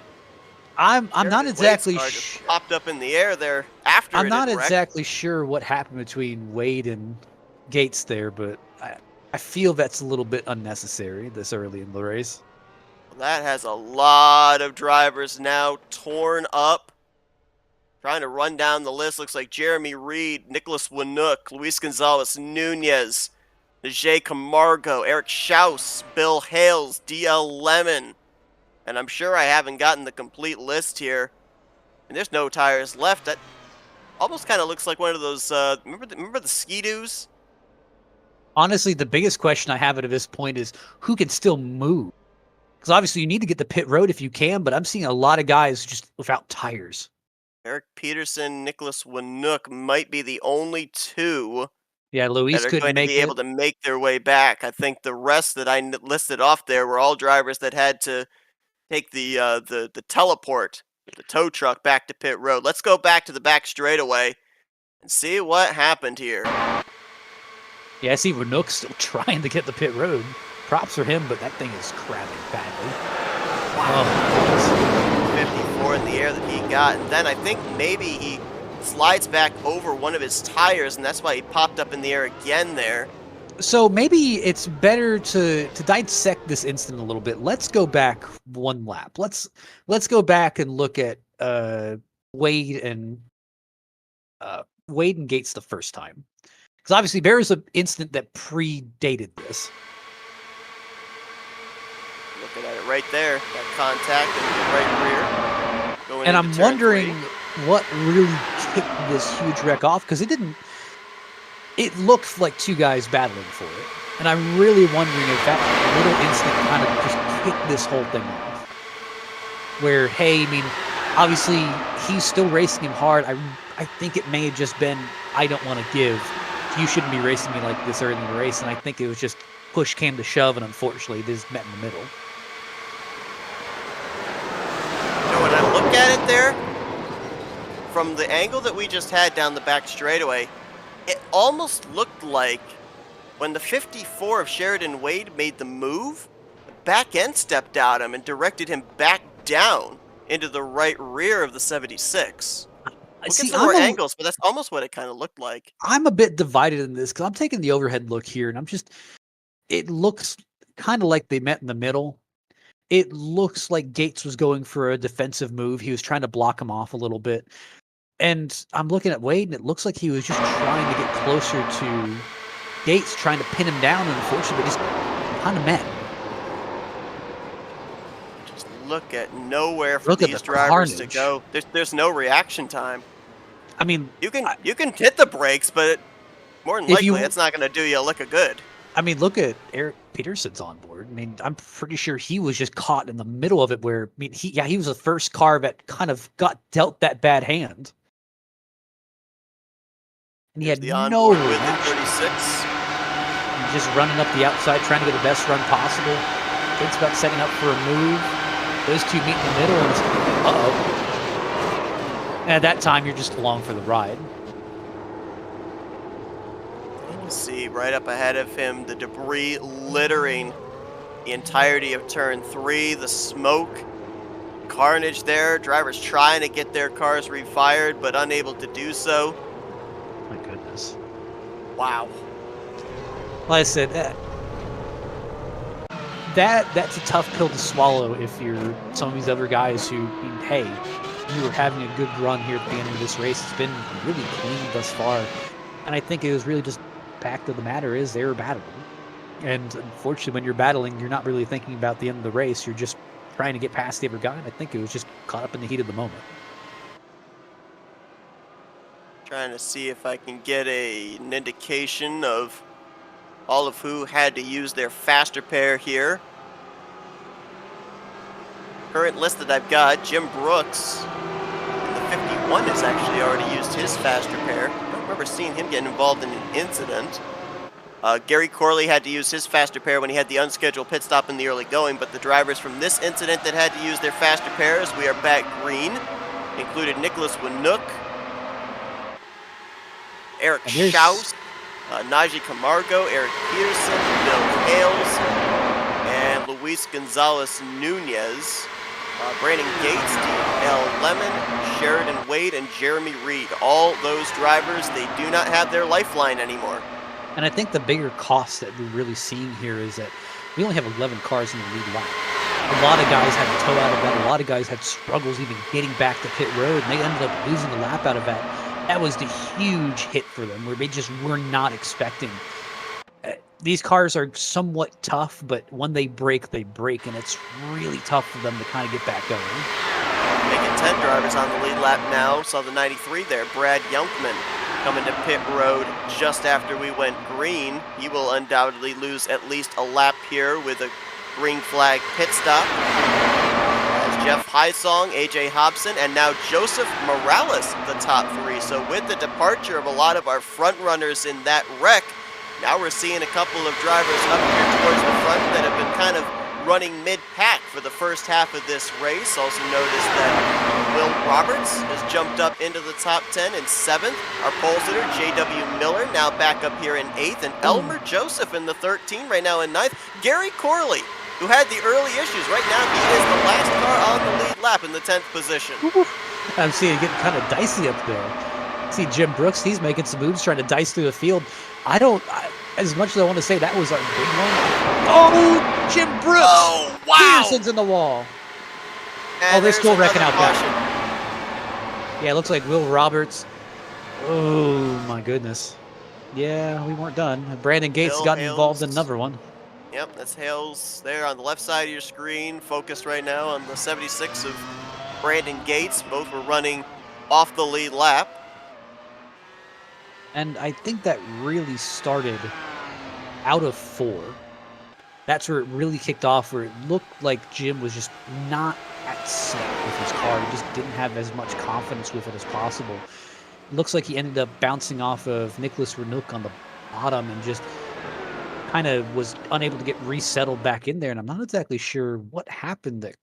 I'm not exactly sure. Popped up in the air there after I'm not exactly sure what happened between Wade and Gates there, but I feel that's a little bit unnecessary this early in the race. That has a lot of drivers now torn up. Trying to run down the list, looks like Jeremy Reed, Nicholas Winook, Luis Gonzalez Nunez, Najee Camargo, Eric Schaus, Bill Hales, DL Lemon. And I'm sure I haven't gotten the complete list here. And there's no tires left. That almost kind of looks like one of those, remember the Ski-Doos? Honestly, the biggest question I have at this point is who can still move? Because obviously you need to get the pit road if you can, but I'm seeing a lot of guys just without tires. Eric Peterson, Nicholas Winook might be the only two Luis that are going to be able to make their way back. I think the rest that I listed off there were all drivers that had to take the teleport, the tow truck back to pit road. Let's go back to the back straightaway and see what happened here. Yeah, I see Winook still trying to get the pit road. Props for him, but that thing is crabbing badly. Wow. Oh, 54 in the air that he got, and then I think maybe he slides back over one of his tires, and that's why he popped up in the air again there. So maybe it's better to dissect this incident a little bit. Let's go back one lap. Let's go back and look at Wade and Gates the first time, because obviously there is an incident that predated this. Looking at it right there, that contact in the right rear. Going and I'm wondering 3. What really kicked this huge wreck off, because it looked like two guys battling for it. And I'm really wondering if that little instant kind of just kicked this whole thing off. Where, hey, I mean, obviously he's still racing him hard. I think it may have just been, I don't want to give. You shouldn't be racing me like this early in the race. And I think it was just push came to shove, and unfortunately, this met in the middle. When I look at it there, from the angle that we just had down the back straightaway, it almost looked like when the 54 of Sheridan Wade made the move, the back end stepped out him and directed him back down into the right rear of the 76. We'll get some more angles, but that's almost what it kind of looked like. I'm a bit divided in this because I'm taking the overhead look here, and it looks kind of like they met in the middle. It looks like Gates was going for a defensive move. He was trying to block him off a little bit. And I'm looking at Wade, and it looks like he was just trying to get closer to Gates, trying to pin him down, and unfortunately, just kind of met. Just look at nowhere for these drivers to go. There's no reaction time. I mean, you can hit the brakes, but more than likely, it's not going to do you a lick of good. I mean, look at Eric Peterson's on board. I mean, I'm pretty sure he was just caught in the middle of it where, I mean, he was the first car that kind of got dealt that bad hand. And he had no reaction. 36. Just running up the outside, trying to get the best run possible. Thinks about setting up for a move. Those two meet in the middle, and uh-oh. And at that time, you're just along for the ride. See right up ahead of him the debris littering the entirety of turn 3, the smoke, carnage there, drivers trying to get their cars refired but unable to do so. My goodness. Wow. Like I said, that's a tough pill to swallow if you're some of these other guys who, hey, you were having a good run here at the end of this race. It's been really clean thus far. And I think it was really just fact of the matter is they were battling. And unfortunately, when you're battling, you're not really thinking about the end of the race. You're just trying to get past the other guy. And I think it was just caught up in the heat of the moment. Trying to see if I can get an indication of all of who had to use their faster pair here. Current list that I've got, Jim Brooks in the 51 has actually already used his faster pair. I don't remember seeing him get involved in an incident. Gary Corley had to use his faster pair when he had the unscheduled pit stop in the early going, but the drivers from this incident that had to use their faster pairs, we are back green, included Nicholas Winook, Eric Schaus, Najee Camargo, Eric Peterson, Bill Hales, and Luis Gonzalez Nunez. Brandon Gates, D.L. Lemon, Sheridan Wade, and Jeremy Reed. All those drivers, they do not have their lifeline anymore. And I think the bigger cost that we're really seeing here is that we only have 11 cars in the lead lap. A lot of guys had to tow out of that. A lot of guys had struggles even getting back to pit road, and they ended up losing a lap out of that. That was the huge hit for them, where they just were not expecting. These cars are somewhat tough, but when they break, and it's really tough for them to kind of get back going. Making 10 drivers on the lead lap now. Saw the 93 there, Brad Youngman, coming to pit road just after we went green. He will undoubtedly lose at least a lap here with a green flag pit stop. As Jeff Hysong, AJ Hobson, and now Joseph Morales, the top three. So with the departure of a lot of our front runners in that wreck, now we're seeing a couple of drivers up here towards the front that have been kind of running mid-pack for the first half of this race. Also notice that Will Roberts has jumped up into the top 10 in 7th. Our pole sitter, J.W. Miller, now back up here in 8th. And Elmer Joseph in the 13 right now in 9th. Gary Corley, who had the early issues. Right now, he is the last car on the lead lap in the 10th position. I'm seeing it getting kind of dicey up there. See Jim Brooks, he's making some moves, trying to dice through the field. As much as I want to say that was our big one. Oh, Jim Brooks! Oh, wow! Peterson's in the wall. And they're still wrecking out caution. that. Yeah, it looks like Will Roberts. Oh, my goodness. Yeah, we weren't done. Brandon Gates Bill got Hales. involved in another one. Yep, that's Hales there on the left side of your screen, focused right now on the 76 of Brandon Gates. Both were running off the lead lap. And I think that really started out of 4. That's where it really kicked off, where it looked like Jim was just not at sync with his car. He just didn't have as much confidence with it as possible. It looks like he ended up bouncing off of Nicholas Renook on the bottom and just kind of was unable to get resettled back in there. And I'm not exactly sure what happened that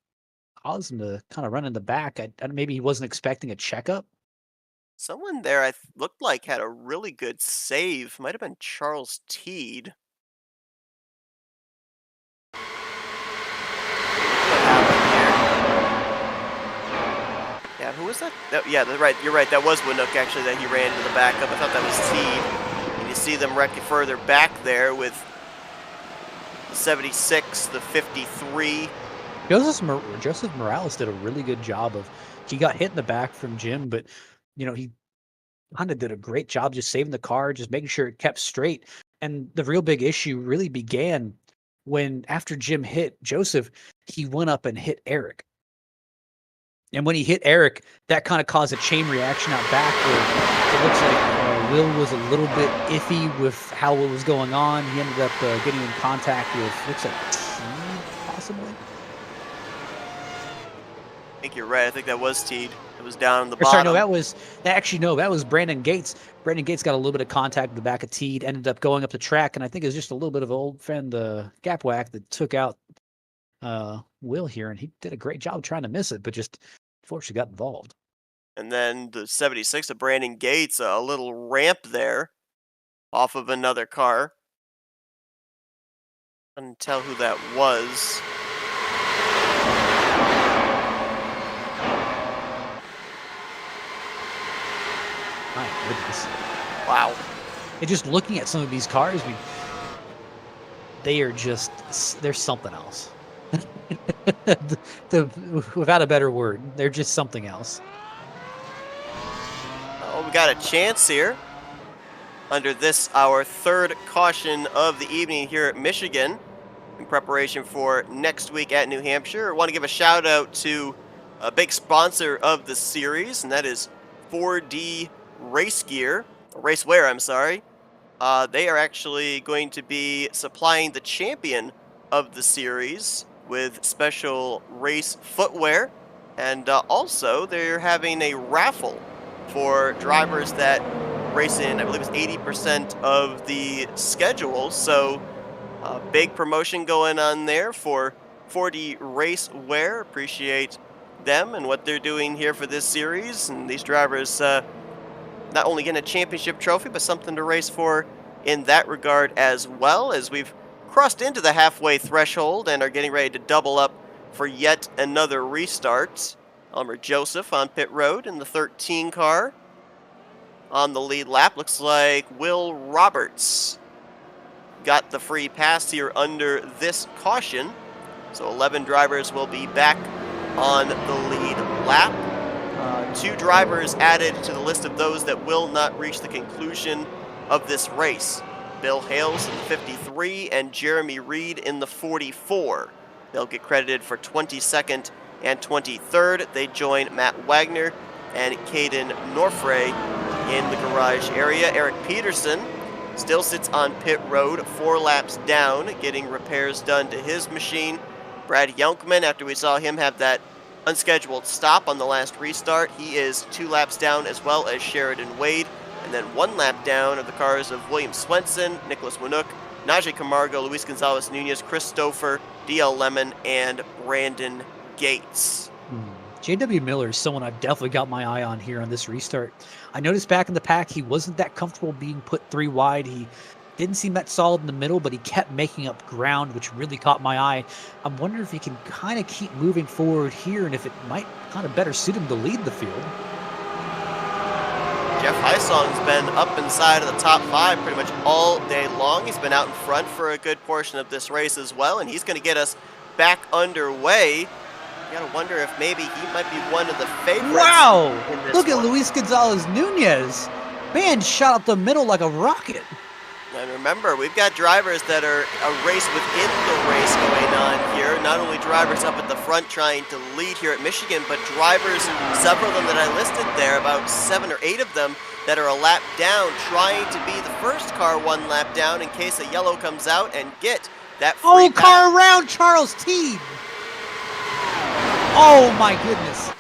caused him to kind of run in the back. Maybe he wasn't expecting a checkup. Someone there looked like had a really good save. Might have been Charles Teed. What happened here? Yeah, who was that? Yeah, right. You're right. That was Winook actually that he ran into the backup. I thought that was Teed. And you see them wreck further back there with the 76, the 53. Joseph Morales did a really good job he got hit in the back from Jim, but he kind of did a great job just saving the car, just making sure it kept straight. And the real big issue really began when after Jim hit Joseph, he went up and hit Eric. And when he hit Eric, that kind of caused a chain reaction out back where it looks like Will was a little bit iffy with how it was going on. He ended up getting in contact with, looks like Teed, possibly. I think you're right. I think that was Teed. It was down on the Or, bottom. sorry, no, that was Brandon Gates. Brandon Gates got a little bit of contact with the back of Teed, ended up going up the track, and I think it was just a little bit of an old friend gap whack that took out Will here, and he did a great job trying to miss it, but just unfortunately got involved. And then the 76 of Brandon Gates, a little ramp there off of another car. I couldn't tell who that was. My goodness. Wow. And just looking at some of these cars, I mean, they're something else. Without a better word, they're just something else. Oh, we got a chance here under this, our third caution of the evening here at Michigan in preparation for next week at New Hampshire. I want to give a shout out to a big sponsor of the series, and that is 4D Racewear, I'm sorry. They are actually going to be supplying the champion of the series with special race footwear. And also, they're having a raffle for drivers that race in, I believe it's 80% of the schedule. So, big promotion going on there for 4D Racewear. Appreciate them and what they're doing here for this series. And these drivers not only getting a championship trophy, but something to race for in that regard as well, as we've crossed into the halfway threshold and are getting ready to double up for yet another restart. Elmer Joseph on pit road in the 13 car. On the lead lap, looks like Will Roberts got the free pass here under this caution. So 11 drivers will be back on the lead lap. 2 drivers added to the list of those that will not reach the conclusion of this race. Bill Hales in the 53 and Jeremy Reed in the 44. They'll get credited for 22nd and 23rd. They join Matt Wagner and Caden Norfray in the garage area. Eric Peterson still sits on pit road, 4 laps down, getting repairs done to his machine. Brad Youngman, after we saw him have that unscheduled stop on the last restart, he is 2 laps down, as well as Sheridan Wade. And then 1 lap down are the cars of William Swenson, Nicholas Winook, Najee Camargo, Luis Gonzalez Nunez, Chris Stouffer, DL Lemon, and Brandon Gates. J.W. Miller is someone I've definitely got my eye on here on this restart. I noticed back in the pack he wasn't that comfortable being put 3 wide. He didn't seem that solid in the middle, but he kept making up ground, which really caught my eye. I'm wondering if he can kind of keep moving forward here and if it might kind of better suit him to lead the field. Jeff Heisong's been up inside of the top 5 pretty much all day long. He's been out in front for a good portion of this race as well, and he's going to get us back underway. You gotta wonder if maybe he might be one of the favorites. Wow! In this Look one. at Luis Gonzalez Nunez. Man, shot up the middle like a rocket. And remember, we've got drivers that are a race within the race going on here. Not only drivers up at the front trying to lead here at Michigan, but drivers, several of them that I listed there, about 7 or 8 of them, that are a lap down, trying to be the first car 1 lap down in case a yellow comes out and get that free pass. Car around Charles Teed. Oh my goodness.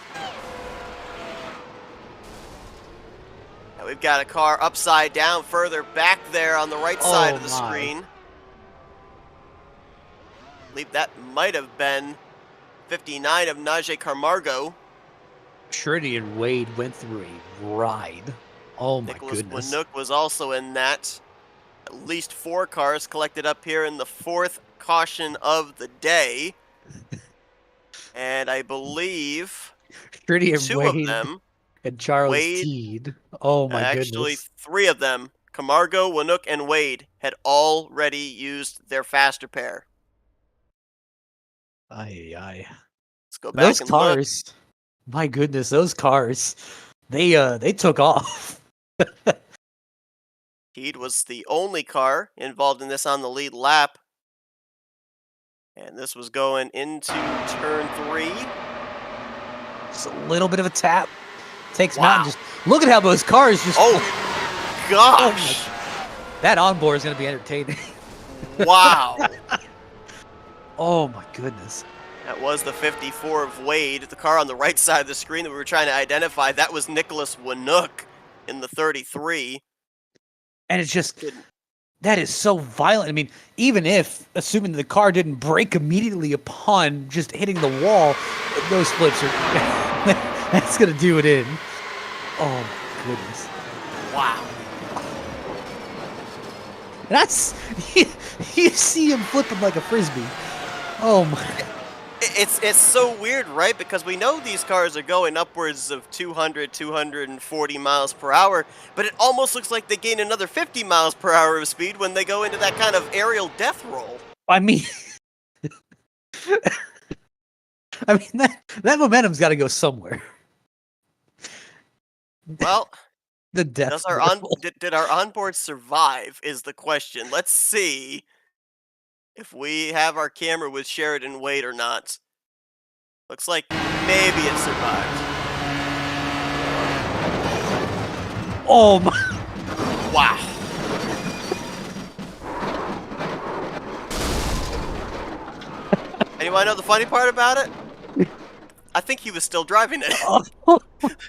Now we've got a car upside down further back there on the right side of the my. screen. I believe that might have been 59 of Najee Camargo. Shreddy and Wade went through a ride. Oh my Nicholas goodness. Winook was also in that. At least 4 cars collected up here in the 4th caution of the day. And I believe Shreddy and 2 Wade of them, and Charles Wade, Teed. Oh my actually goodness. 3 of them, Camargo, Winook, and Wade, had already used their faster pair. Aye. Let's go back Those and cars. My goodness, those cars. They took off. Teed was the only car involved in this on the lead lap. And this was going into turn 3. Just a little bit of a tap. Takes him Wow. out and just look at how those cars just. Oh, gosh. That onboard is going to be entertaining. Wow. Oh my goodness. That was the 54 of Wade. The car on the right side of the screen that we were trying to identify, that was Nicholas Winook in the 33. And it's just, that is so violent. I mean, even if, assuming the car didn't break immediately upon just hitting the wall, those flips are, that's going to do it in. Oh my goodness. Wow. That's, you see him flipping like a Frisbee. Oh my. It's so weird, right? Because we know these cars are going upwards of 200, 240 miles per hour, but it almost looks like they gain another 50 miles per hour of speed when they go into that kind of aerial death roll. I mean, that momentum's got to go somewhere. Well, The death does our roll. did our onboard survive is the question. Let's see if we have our camera with Sheridan Wade or not. Looks like maybe it survived. Oh my! Wow. And you want to know the funny part about it? I think he was still driving it. Oh,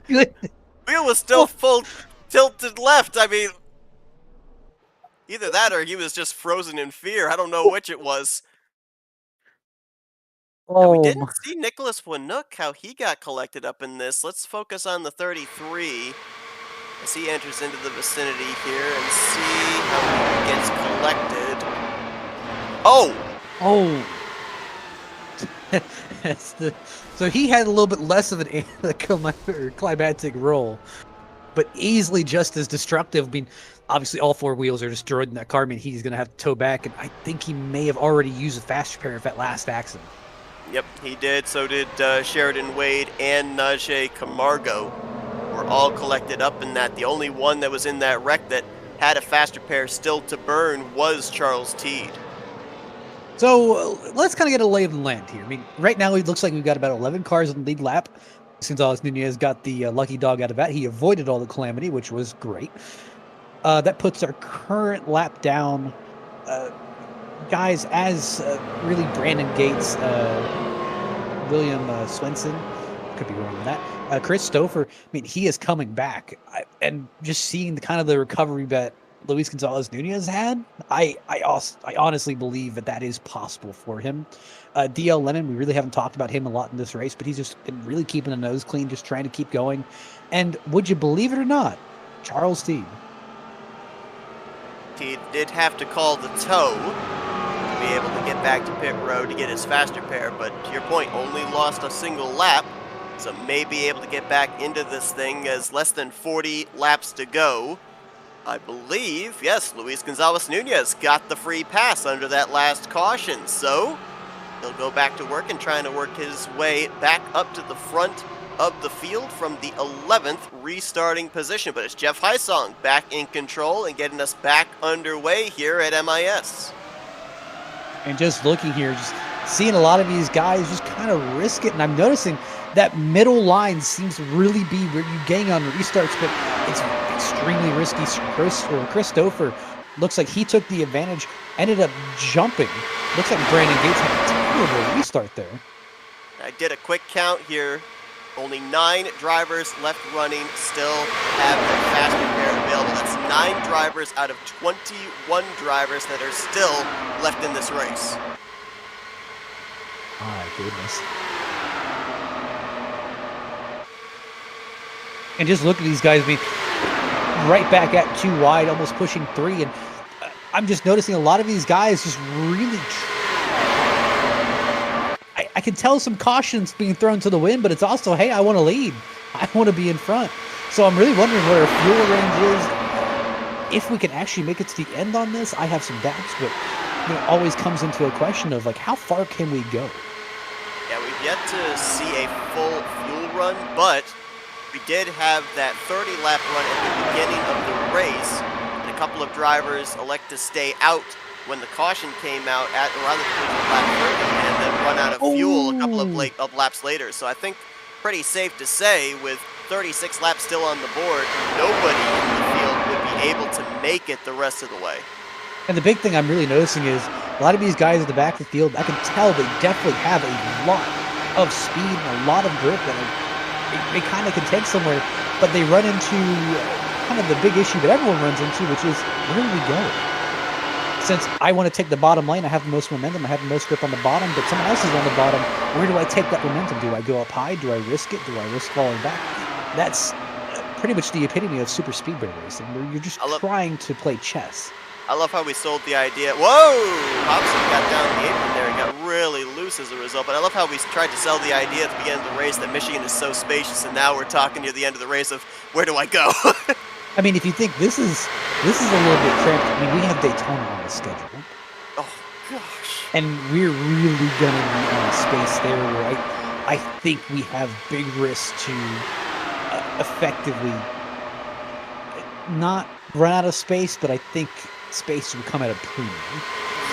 good. Wheel was still Oh, full tilted left. I mean, either that or he was just frozen in fear. I don't know which it was. Now, we oh didn't my! see Nicholas Winook, how he got collected up in this. Let's focus on the 33 as he enters into the vicinity here and see how he gets collected. Oh! Oh. So he had a little bit less of an climatic roll, but easily just as destructive. I mean, obviously all four wheels are destroyed in that car. I mean, he's going to have to tow back, and I think he may have already used a fast repair of that last accident. Yep, he did. So did Sheridan Wade and Najee Camargo. Were all collected up in that. The only one that was in that wreck that had a fast repair still to burn was Charles Teed. So let's kind of get a lay of the land here. I mean, right now it looks like we've got about 11 cars in the lead lap. Gonzalez Nunez got the lucky dog out of that. He avoided all the calamity, which was great. That puts our current lap down, guys, as really Brandon Gates, William Swenson, could be wrong on that. Chris Stouffer, I mean, he is coming back. And just seeing the kind of the recovery that Luis Gonzalez Nunez had, I honestly believe that is possible for him. DL Lennon, we really haven't talked about him a lot in this race, but he's just been really keeping the nose clean, just trying to keep going. And would you believe it or not, Charles Teed. Teed did have to call the tow to be able to get back to pit road to get his fast repair, but to your point, only lost a single lap, so may be able to get back into this thing as less than 40 laps to go. I believe, yes, Luis Gonzalez Nunez got the free pass under that last caution, so he'll go back to work and trying to work his way back up to the front of the field from the 11th restarting position. But it's Jeff Heisong back in control and getting us back underway here at MIS. And just looking here, just seeing a lot of these guys just kind of risk it, and I'm noticing that middle line seems to really be where you gang on restarts, but it's extremely risky. Chris Stouffer looks like he took the advantage, ended up jumping. Looks like Brandon Gates had a terrible restart there. I did a quick count here. Only 9 drivers left running still have their fast repair available. That's 9 drivers out of 21 drivers that are still left in this race. My goodness. And just look at these guys, I mean, right back at 2 wide, almost pushing 3. And I'm just noticing a lot of these guys just really I can tell some cautions being thrown to the wind, but it's also, hey, I want to lead. I want to be in front. So I'm really wondering what our fuel range is. If we can actually make it to the end on this, I have some doubts, but it always comes into a question of, like, how far can we go? Yeah, we've yet to see a full fuel run, but we did have that 30-lap run at the beginning of the race, and a couple of drivers elect to stay out when the caution came out at around the conclusion of lap 30 and then run out of fuel a couple of laps later. So I think pretty safe to say, with 36 laps still on the board, nobody in the field would be able to make it the rest of the way. And the big thing I'm really noticing is a lot of these guys at the back of the field, I can tell they definitely have a lot of speed and a lot of grip, and they kind of can take somewhere, but they run into kind of the big issue that everyone runs into, which is, where do we go? Since I want to take the bottom lane, I have the most momentum, I have the most grip on the bottom, but someone else is on the bottom. Where do I take that momentum? Do I go up high? Do I risk it? Do I risk falling back? That's pretty much the epitome of super speedway racing, where you're just trying to play chess. I love how we sold the idea. Whoa! Hobson got down the apron there. He got really loose as a result. But I love how we tried to sell the idea at the beginning of the race that Michigan is so spacious, and now we're talking near the end of the race of where do I go? I mean, if you think this is a little bit cramped. I mean, we have Daytona on the schedule, Oh gosh. and we're really gonna be on space there. Where I think we have big risks to effectively not run out of space, but I think space will come at a premium.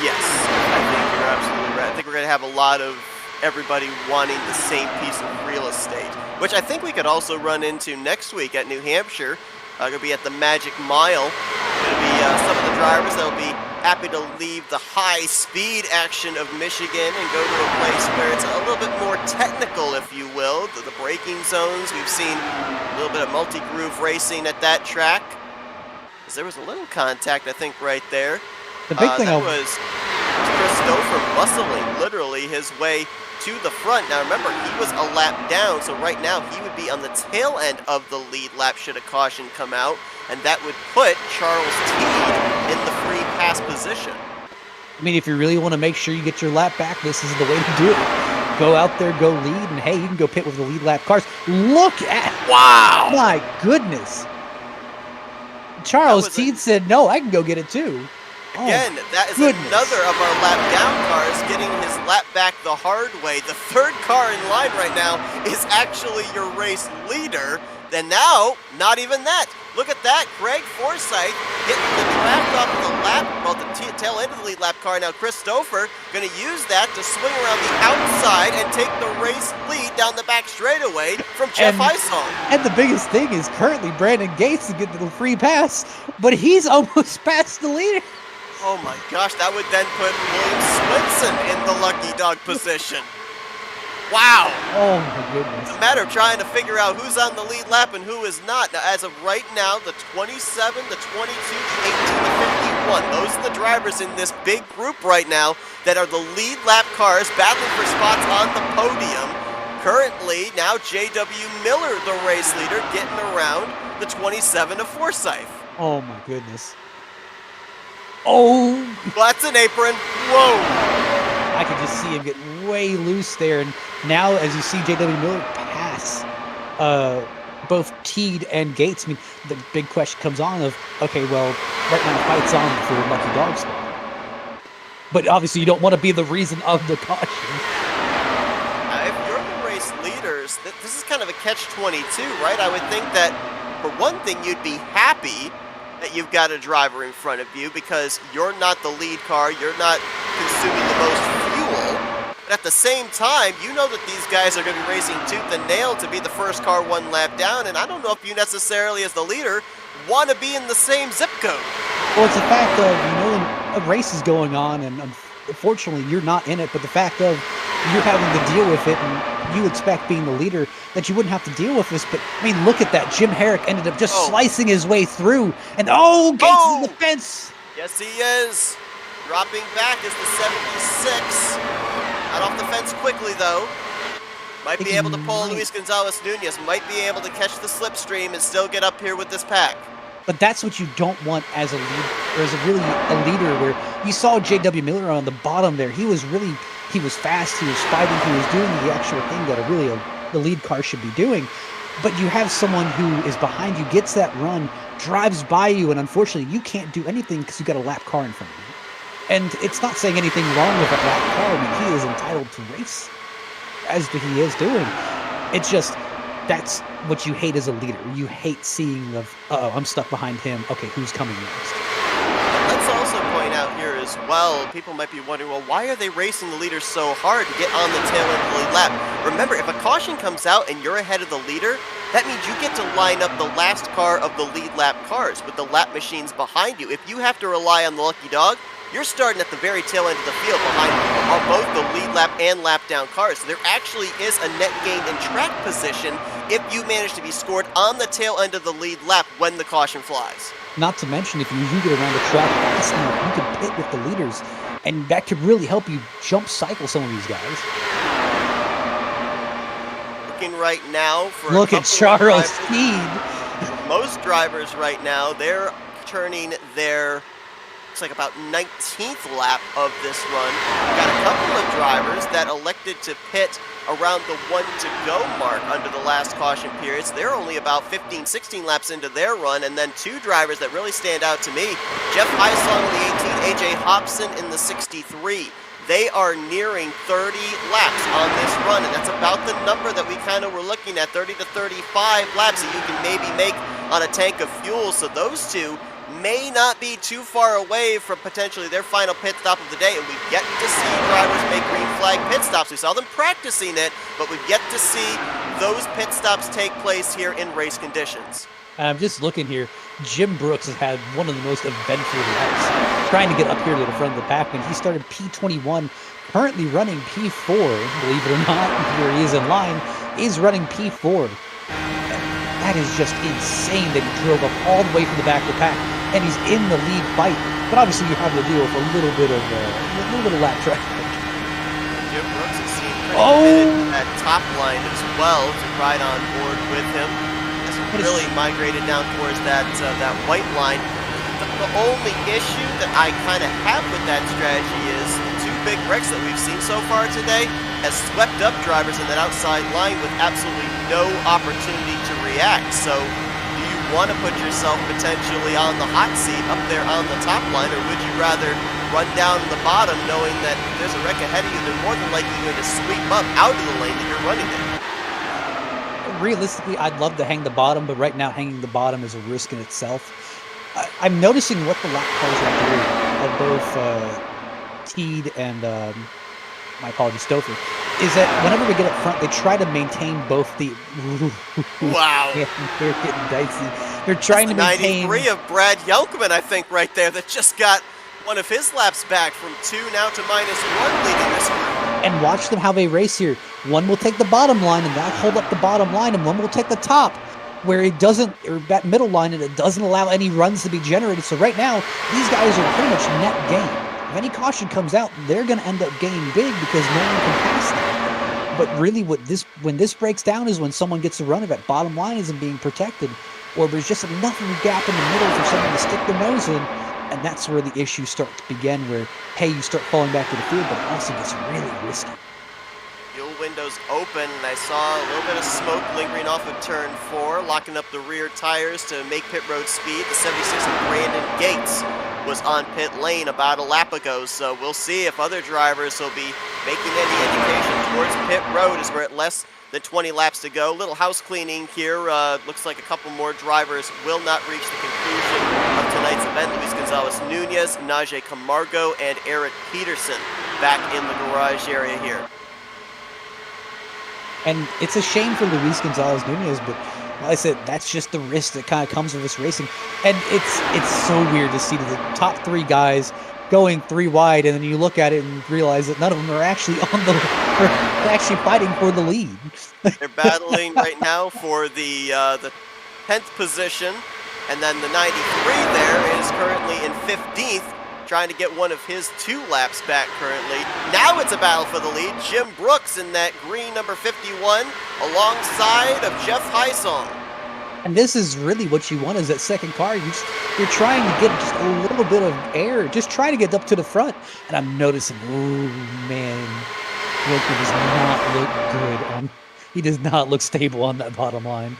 Yes, I think you're absolutely right. I think we're going to have a lot of everybody wanting the same piece of real estate, which I think we could also run into next week at New Hampshire. Going to be at the Magic Mile. Going to be some of the drivers that will be happy to leave the high-speed action of Michigan and go to a place where it's a little bit more technical, if you will. The braking zones. We've seen a little bit of multi-groove racing at that track. There was a little contact, I think, right there. The big thing that was Christopher muscling literally his way to the front. Now remember, he was a lap down, so right now he would be on the tail end of the lead lap should a caution come out, and that would put Charles Teed in the free pass position. I mean, if you really want to make sure you get your lap back, this is the way to do it. Go out there, go lead, and hey, you can go pit with the lead lap cars. Look at, wow! My goodness. Charles Teed said, no, I can go get it too. Again, that is another of our lap down cars getting his lap back the hard way. The third car in line right now is actually your race leader. And now, not even that. Look at that. Craig Forsyth getting the track off the lap, well, the tail end of the lead lap car. Now, Christopher going to use that to swing around the outside and take the race lead down the back straightaway from Jeff Isong. And the biggest thing is currently Brandon Gates to get the free pass, but he's almost past the leader. Oh my gosh, that would then put William Swinson in the lucky dog position. Wow. Oh my goodness. It's a matter of trying to figure out who's on the lead lap and who is not. Now, as of right now, the 27, the 22, the 18, the 51, those are the drivers in this big group right now that are the lead lap cars battling for spots on the podium. Currently, now J.W. Miller, the race leader, getting around the 27 of Forsyth. Oh my goodness. Oh! Well, that's an apron. Whoa! I could just see him get way loose there, and now as you see J.W. Miller pass both Teed and Gates, I mean, the big question comes on of, okay, well, right now the fight's on for Lucky Dog spot. But obviously you don't want to be the reason of the caution. If you're the race leaders, this is kind of a catch-22, right? I would think that, for one thing, you'd be happy that you've got a driver in front of you because you're not the lead car, you're not consuming the most fuel. But at the same time, you know that these guys are going to be racing tooth and nail to be the first car one lap down, and I don't know if you necessarily, as the leader, want to be in the same zip code. Well, it's the fact of, you know, a race is going on, and unfortunately you're not in it, but the fact of you're having to deal with it, and you expect being the leader that you wouldn't have to deal with this, but I mean, look at that. Jim Herrick ended up just slicing his way through, and Gates is in the fence. Yes, he is. Dropping back is the 76. Not off the fence quickly, though. Might be able to pull Luis Gonzalez Nunez. Might be able to catch the slipstream and still get up here with this pack. But that's what you don't want as a lead, or as a leader, where you saw J.W. Miller on the bottom there. He was fast, he was fighting, he was doing the actual thing that the lead car should be doing. But you have someone who is behind you, gets that run, drives by you, and unfortunately you can't do anything because you got a lap car in front of you. And it's not saying anything wrong with a lap car. I mean, he is entitled to race, as he is doing. It's just, that's what you hate as a leader. You hate seeing I'm stuck behind him. Okay, who's coming next? Let's also point out here as well, people might be wondering, well, why are they racing the leader so hard to get on the tail end of the lead lap? Remember, if a caution comes out and you're ahead of the leader, that means you get to line up the last car of the lead lap cars with the lap machines behind you. If you have to rely on the lucky dog, you're starting at the very tail end of the field behind both the lead lap and lap down cars. So there actually is a net gain in track position if you manage to be scored on the tail end of the lead lap when the caution flies. Not to mention, if you get around the track fast enough, you can pit with the leaders, and that could really help you jump cycle some of these guys. Looking right now for look at Charles Teed. Most drivers right now, they're turning their looks like about 19th lap of this run. Got a couple of drivers that elected to pit around the 1-to-go mark under the last caution periods. They're only about 15, 16 laps into their run, and then two drivers that really stand out to me, Jeff Heisong in the 18, AJ Hobson in the 63. They are nearing 30 laps on this run, and that's about the number that we kind of were looking at, 30 to 35 laps that you can maybe make on a tank of fuel. So those two may not be too far away from potentially their final pit stop of the day, and we get to see drivers make green flag pit stops. We saw them practicing it, but we get to see those pit stops take place here in race conditions. I'm just looking here. Jim Brooks has had one of the most eventful laps, trying to get up here to the front of the pack. When he started P21, currently running P4, believe it or not, here he is in line, is running P4. That is just insane that he drove up all the way from the back of the pack, and he's in the lead fight. But obviously you have to deal with a little bit of lap traffic. Jim Brooks has seen pretty committed at top line as well to ride on board with him. Really migrated down towards that white line. The only issue that I kind of have with that strategy is the two big wrecks that we've seen so far today has swept up drivers in that outside line with absolutely no opportunity to react. So do you want to put yourself potentially on the hot seat up there on the top line, or would you rather run down to the bottom knowing that if there's a wreck ahead of you, they're more than likely going to sweep up out of the lane that you're running in? Realistically, I'd love to hang the bottom, but right now hanging the bottom is a risk in itself. I'm noticing what the lap cars are doing of both Teed and my apologies, Stouffer, is that whenever we get up front, they try to maintain both the wow. Yeah, they're getting dicey. They're trying to maintain 93 of Brad Yelkman, I think, right there, that just got one of his laps back from 2 now to -1 leading this group. And watch them how they race here. One will take the bottom line and that'll hold up the bottom line, and one will take the top where it doesn't, or that middle line, and it doesn't allow any runs to be generated. So right now, these guys are pretty much net gain. If any caution comes out, they're going to end up gaining big because no one can pass them. But really when this breaks down is when someone gets a run of it. Bottom line isn't being protected, or there's just enough of a gap in the middle for someone to stick their nose in. And that's where the issues start to begin, where, hey, you start falling back to the field, but it also gets really risky. Fuel windows open, and I saw a little bit of smoke lingering off of turn 4, locking up the rear tires to make pit road speed. The 76 of Brandon Gates was on pit lane about a lap ago, so we'll see if other drivers will be making any indication towards pit road as we're at less than 20 laps to go. Little house cleaning here. Looks like a couple more drivers will not reach the conclusion of tonight's event. Luis Gonzalez Nunez, Najee Camargo, and Eric Peterson back in the garage area here. And it's a shame for Luis Gonzalez Nunez, but like I said, that's just the risk that kind of comes with this racing. And it's so weird to see the top 3 guys going 3 wide, and then you look at it and realize that none of them are actually are actually fighting for the lead. They're battling right now for the 10th position, and then the 93 there is currently in 15th, trying to get one of his 2 laps back currently. Now it's a battle for the lead. Jim Brooks in that green number 51 alongside of Jeff Heisong. And this is really what you want is that second car. You're trying to get just a little bit of air, just trying to get up to the front. And I'm noticing, oh man, Wilkie does not look good. He does not look stable on that bottom line.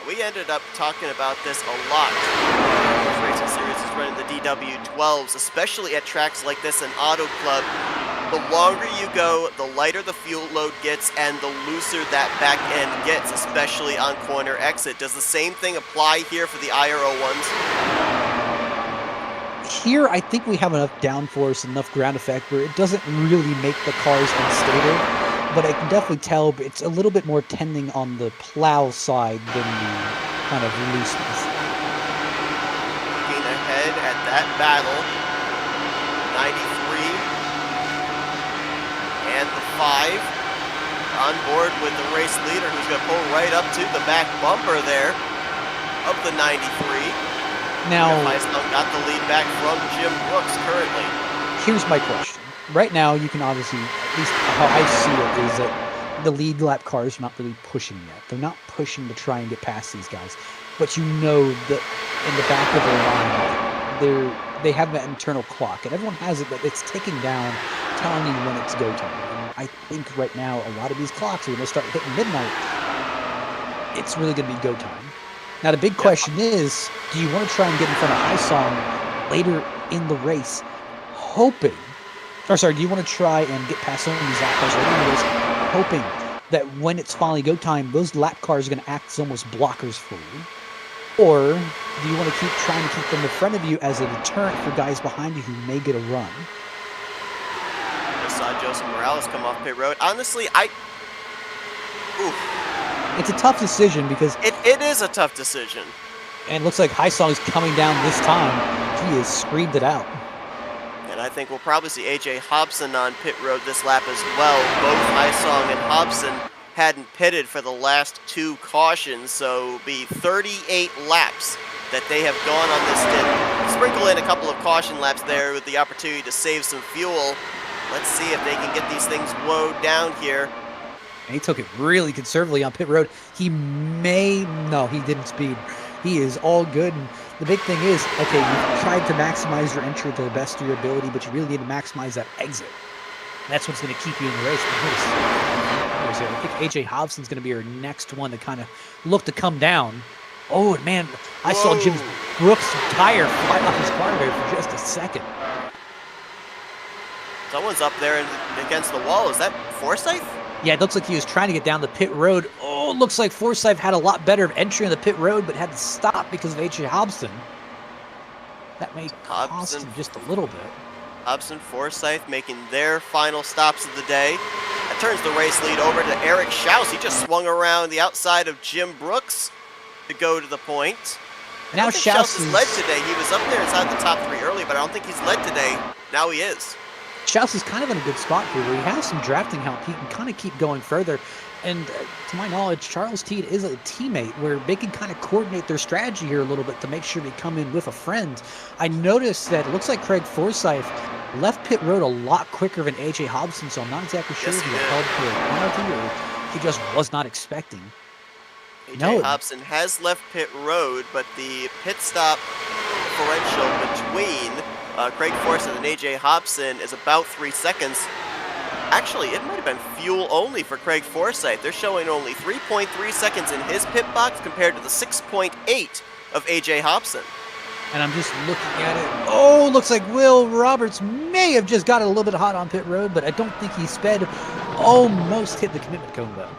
We ended up talking about this a lot. Racing Series is running the DW12s, especially at tracks like this in Auto Club. The longer you go, the lighter the fuel load gets and the looser that back end gets, especially on corner exit. Does the same thing apply here for the IR01s? Here, I think we have enough downforce, enough ground effect where it doesn't really make the cars unstable. But I can definitely tell it's a little bit more tending on the plow side than the kind of looseness. Looking ahead at that battle, 93 and the 5 on board with the race leader, who's going to pull right up to the back bumper there of the 93. Now, Heisong got the lead back from Jim Brooks currently. Here's my question. Right now, you can obviously, at least how I see it, is that the lead lap cars are not really pushing yet. They're not pushing to try and get past these guys. But you know that in the back of the line, they have that internal clock, and everyone has it, but it's ticking down, telling you when it's go time. And I think right now a lot of these clocks, when they start hitting midnight, it's really going to be go time. Now the big question is, do you want to try and get in front of High Song later in the race, hoping, or sorry, do you want to try and get past some of these lap cars later in the race, hoping that when it's finally go time, those lap cars are going to act as almost blockers for you? Or do you want to keep trying to keep them in front of you as a deterrent for guys behind you who may get a run? I saw Joseph Morales come off pit road. Honestly, It's a tough decision because it is a tough decision. And it looks like High Song is coming down this time. He has screamed it out. And I think we'll probably see A.J. Hobson on pit road this lap as well. Both High Song and Hobson hadn't pitted for the last 2 cautions, so it'll be 38 laps that they have gone on this stint. Sprinkle in a couple of caution laps there with the opportunity to save some fuel. Let's see if they can get these things slowed down here. And he took it really conservatively on pit road. No, he didn't speed. He is all good. And the big thing is, okay, you've tried to maximize your entry to the best of your ability, but you really need to maximize that exit. That's what's going to keep you in the race. I think A.J. Hobson's going to be our next one to kind of look to come down. Oh, man, I saw Jim Brooks' tire fly off his car there for just a second. Someone's up there against the wall. Is that Forsyth? Yeah, it looks like he was trying to get down the pit road. Oh, it looks like Forsyth had a lot better of entry on the pit road, but had to stop because of H.J. Hobson. That may cost him just a little bit. Hobson, Forsyth making their final stops of the day. That turns the race lead over to Eric Schaus. He just swung around the outside of Jim Brooks to go to the point. And now Schaus has led today. He was up there inside the top 3 early, but I don't think he's led today. Now he is. Schaus is kind of in a good spot here where he has some drafting help. He can kind of keep going further. And to my knowledge, Charles Teed is a teammate where they can kind of coordinate their strategy here a little bit to make sure they come in with a friend. I noticed that it looks like Craig Forsyth left pit road a lot quicker than A.J. Hobson, so I'm not exactly sure if he held for a penalty or he just was not expecting. A.J. Hobson has left pit road, but the pit stop differential between Craig Forsyth and A.J. Hobson is about 3 seconds. Actually, it might have been fuel only for Craig Forsyth. They're showing only 3.3 seconds in his pit box compared to the 6.8 of A.J. Hobson. And I'm just looking at it. Oh, looks like Will Roberts may have just got it a little bit hot on pit road, but I don't think he sped. Almost hit the commitment cone, though.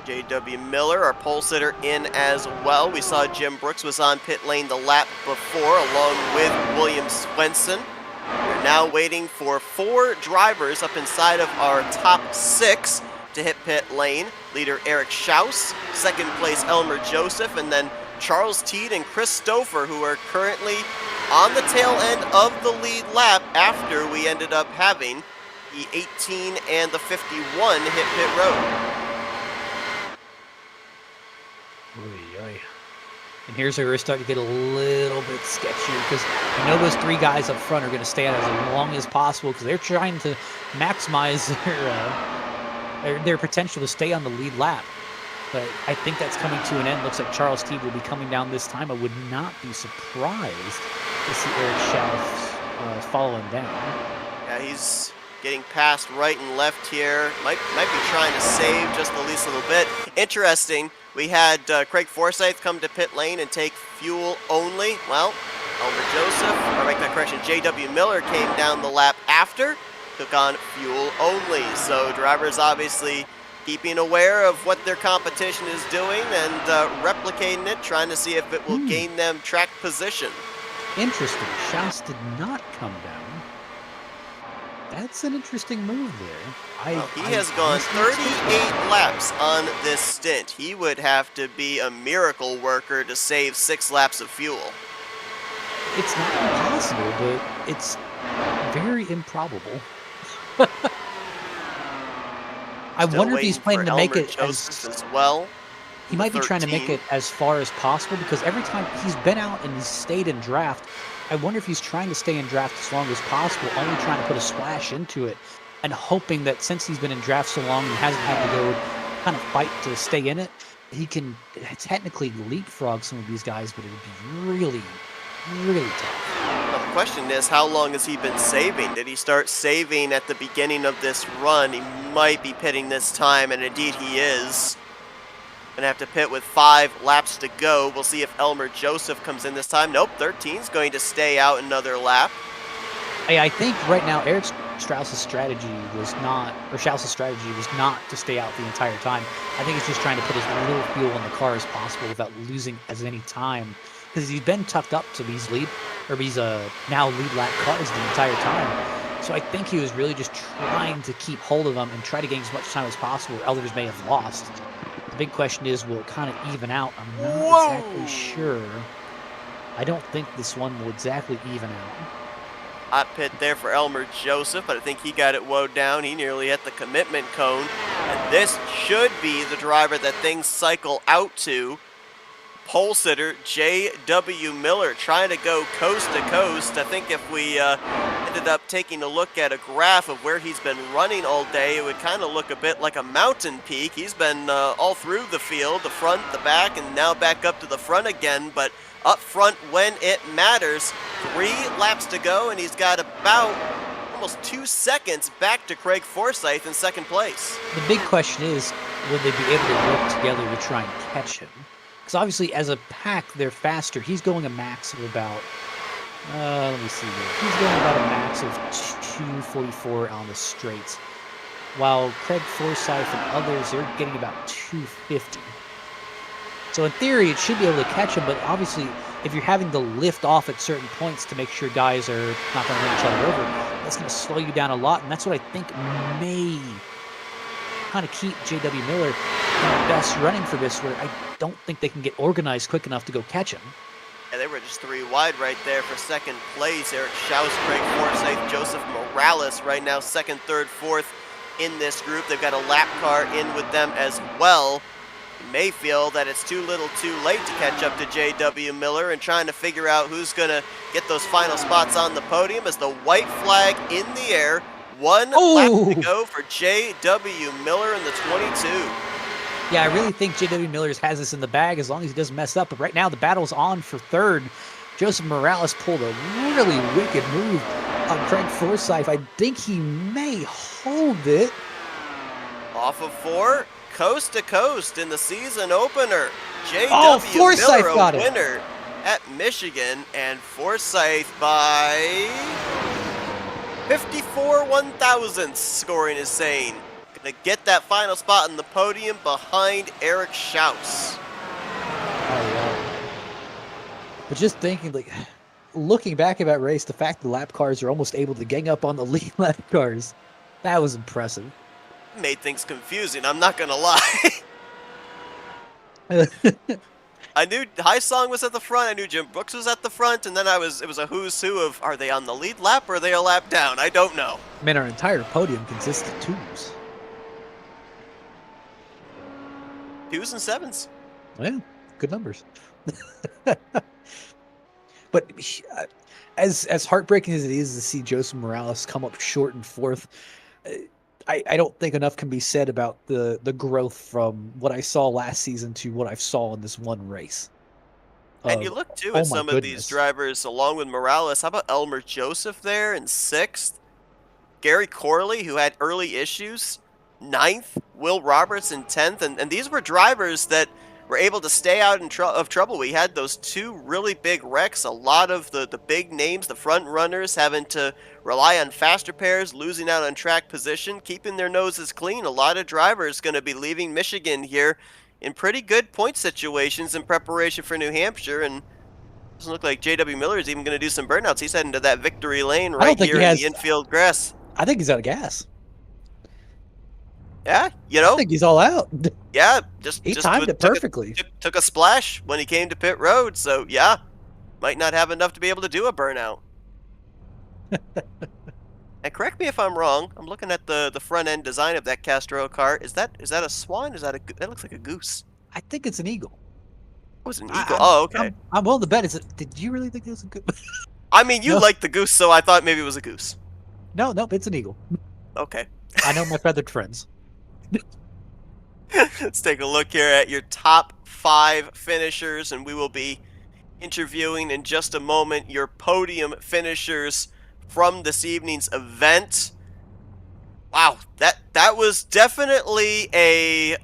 J.W. Miller, our pole sitter, in as well. We saw Jim Brooks was on pit lane the lap before, along with William Swenson. We're now waiting for 4 drivers up inside of our top 6 to hit pit lane. Leader Eric Schaus, second place Elmer Joseph, and then Charles Teed and Chris Stouffer, who are currently on the tail end of the lead lap after we ended up having the 18 and the 51 hit pit road. And here's where we're starting to get a little bit sketchier because you know those 3 guys up front are going to stay out as long as possible because they're trying to maximize their potential to stay on the lead lap. But I think that's coming to an end. Looks like Charles Teed will be coming down this time. I would not be surprised to see Eric Schaus following down. Yeah, he's getting past right and left here. Might be trying to save just the least little bit. Interesting. We had Craig Forsyth come to pit lane and take fuel only. Well, Elmer Joseph, or make that correction, J.W. Miller came down the lap after, took on fuel only. So drivers obviously keeping aware of what their competition is doing and replicating it, trying to see if it will gain them track position. Interesting. Schaus did not come down. That's an interesting move there. He has gone 38 laps on this stint. He would have to be a miracle worker to save 6 laps of fuel. It's not impossible, but it's very improbable. I wonder if he's planning to make it as well. He might be trying to make it as far as possible because every time he's been out and he's stayed in draft, I wonder if he's trying to stay in draft as long as possible, only trying to put a splash into it and hoping that since he's been in draft so long and hasn't had to go kind of fight to stay in it, he can technically leapfrog some of these guys, but it would be really, really tough. question is, how long has he been saving? Did he start saving at the beginning of this run? He might be pitting this time, and indeed he is. Gonna have to pit with 5 laps to go. We'll see if Elmer Joseph comes in this time. Nope, 13's going to stay out another lap. I think right now Eric Strauss's strategy was not, or Strauss's strategy was not to stay out the entire time. I think he's just trying to put as little fuel in the car as possible without losing as any time. Because he's been tucked up to these now lead lap cars the entire time. So I think he was really just trying to keep hold of them and try to gain as much time as possible where others may have lost. The big question is, will it kind of even out? I'm not exactly sure. I don't think this one will exactly even out. Hot pit there for Elmer Joseph, but I think he got it woed down. He nearly hit the commitment cone. And this should be the driver that things cycle out to. Pole sitter J.W. Miller trying to go coast to coast. I think if we ended up taking a look at a graph of where he's been running all day, it would kind of look a bit like a mountain peak. He's been all through the field, the front, the back, and now back up to the front again, but up front when it matters. 3 laps to go, and he's got about almost 2 seconds back to Craig Forsyth in second place. The big question is, will they be able to work together to try and catch him? Because obviously, as a pack, they're faster. He's going a max of about, let me see here. He's going about a max of 244 on the straights, while Craig Forsyth and others, they're getting about 250. So in theory, it should be able to catch him, but obviously, if you're having to lift off at certain points to make sure guys are not going to run each other over, that's going to slow you down a lot, and that's what I think may kind of keep J.W. Miller in the best running for this, where I don't think they can get organized quick enough to go catch him. Yeah, they were just 3 wide right there for second place. Eric Schaus, Craig Forsyth, Joseph Morales right now, second, third, fourth in this group. They've got a lap car in with them as well. You may feel that it's too little too late to catch up to J.W. Miller, and trying to figure out who's going to get those final spots on the podium as the white flag in the air. 1 lap to go for J.W. Miller in the 22. Yeah, I really think J.W. Miller has this in the bag as long as he doesn't mess up. But right now, the battle's on for third. Joseph Morales pulled a really wicked move on Craig Forsyth. I think he may hold it. Off of 4, coast to coast in the season opener. J.W. Forsyth Miller, got a it. winner at Michigan, and Forsyth by 54 1/1000ths, scoring is saying. Gonna get that final spot on the podium behind Eric Schaus. Oh, yeah. But just thinking, like, looking back at that race, the fact the lap cars are almost able to gang up on the lead lap cars, that was impressive. Made things confusing, I'm not gonna lie. I knew High Song was at the front, I knew Jim Brooks was at the front, and then it was a who's who of, are they on the lead lap or are they a lap down? I don't know. Man, our entire podium consists of 2s. 2s and 7s. Yeah, good numbers. But as heartbreaking as it is to see Joseph Morales come up short in fourth, I don't think enough can be said about the growth from what I saw last season to what I saw in this one race. And you look too at some of these drivers along with Morales. How about Elmer Joseph there in 6th? Gary Corley, who had early issues, 9th. Will Roberts in 10th. And these were drivers that were able to stay out of trouble. We had those 2 really big wrecks. A lot of the big names, the front runners, having to rely on faster pairs, losing out on track position, keeping their noses clean. A lot of drivers going to be leaving Michigan here in pretty good point situations in preparation for New Hampshire. And doesn't look like J.W. Miller is even going to do some burnouts. He's heading to that victory lane right here in the infield grass. I think he's out of gas. Yeah, you know. I think he's all out. Yeah, he timed it perfectly. Took a splash when he came to pit road, so yeah, might not have enough to be able to do a burnout. And correct me if I'm wrong. I'm looking at the front end design of that Castro car. Is that a swan? That looks like a goose? I think it's an eagle. It was an eagle. Okay. I'm willing to bet. Did you really think it was a goose? I mean, you like the goose, so I thought maybe it was a goose. No, it's an eagle. Okay. I know my feathered friends. Let's take a look here at your top 5 finishers, and we will be interviewing in just a moment your podium finishers from this evening's event. Wow, that was definitely a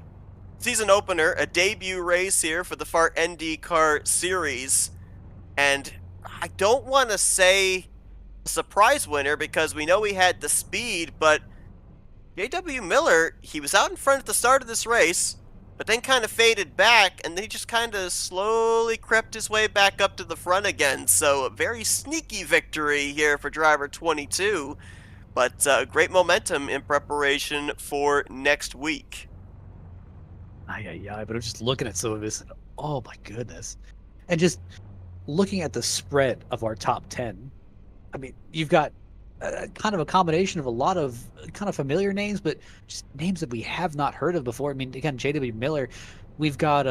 season opener, a debut race here for the F.A.R.T NDCar series. And I don't want to say a surprise winner because we know he had the speed, but J.W. Miller, he was out in front at the start of this race, but then kind of faded back, and then he just kind of slowly crept his way back up to the front again. So a very sneaky victory here for driver 22, but great momentum in preparation for next week. But I'm just looking at some of this, and oh my goodness. And just looking at the spread of our top 10, I mean, you've got kind of a combination of a lot of kind of familiar names, but just names that we have not heard of before. I mean, again, J.W. Miller, we've got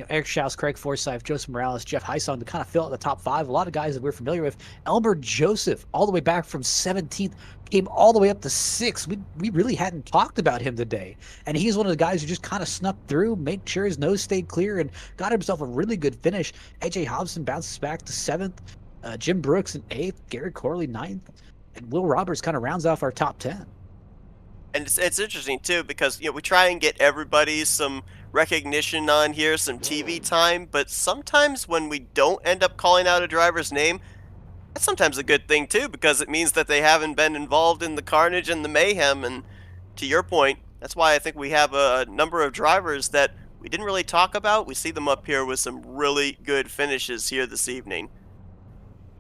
Eric Schaus, Craig Forsyth, Joseph Morales, Jeff Heisong to kind of fill out the top five. A lot of guys that we're familiar with. Elmer Joseph, all the way back from 17th, came all the way up to 6th. We really hadn't talked about him today. And he's one of the guys who just kind of snuck through, made sure his nose stayed clear, and got himself a really good finish. AJ Hobson bounces back to 7th. Jim Brooks in 8th. Garrett Corley 9th. And Will Roberts kind of rounds off our top 10. And it's interesting too because we try and get everybody some recognition on here, some TV time, but sometimes when we don't end up calling out a driver's name, that's sometimes a good thing too because it means that they haven't been involved in the carnage and the mayhem. And to your point, that's why I think we have a number of drivers that we didn't really talk about. We see them up here with some really good finishes here this evening.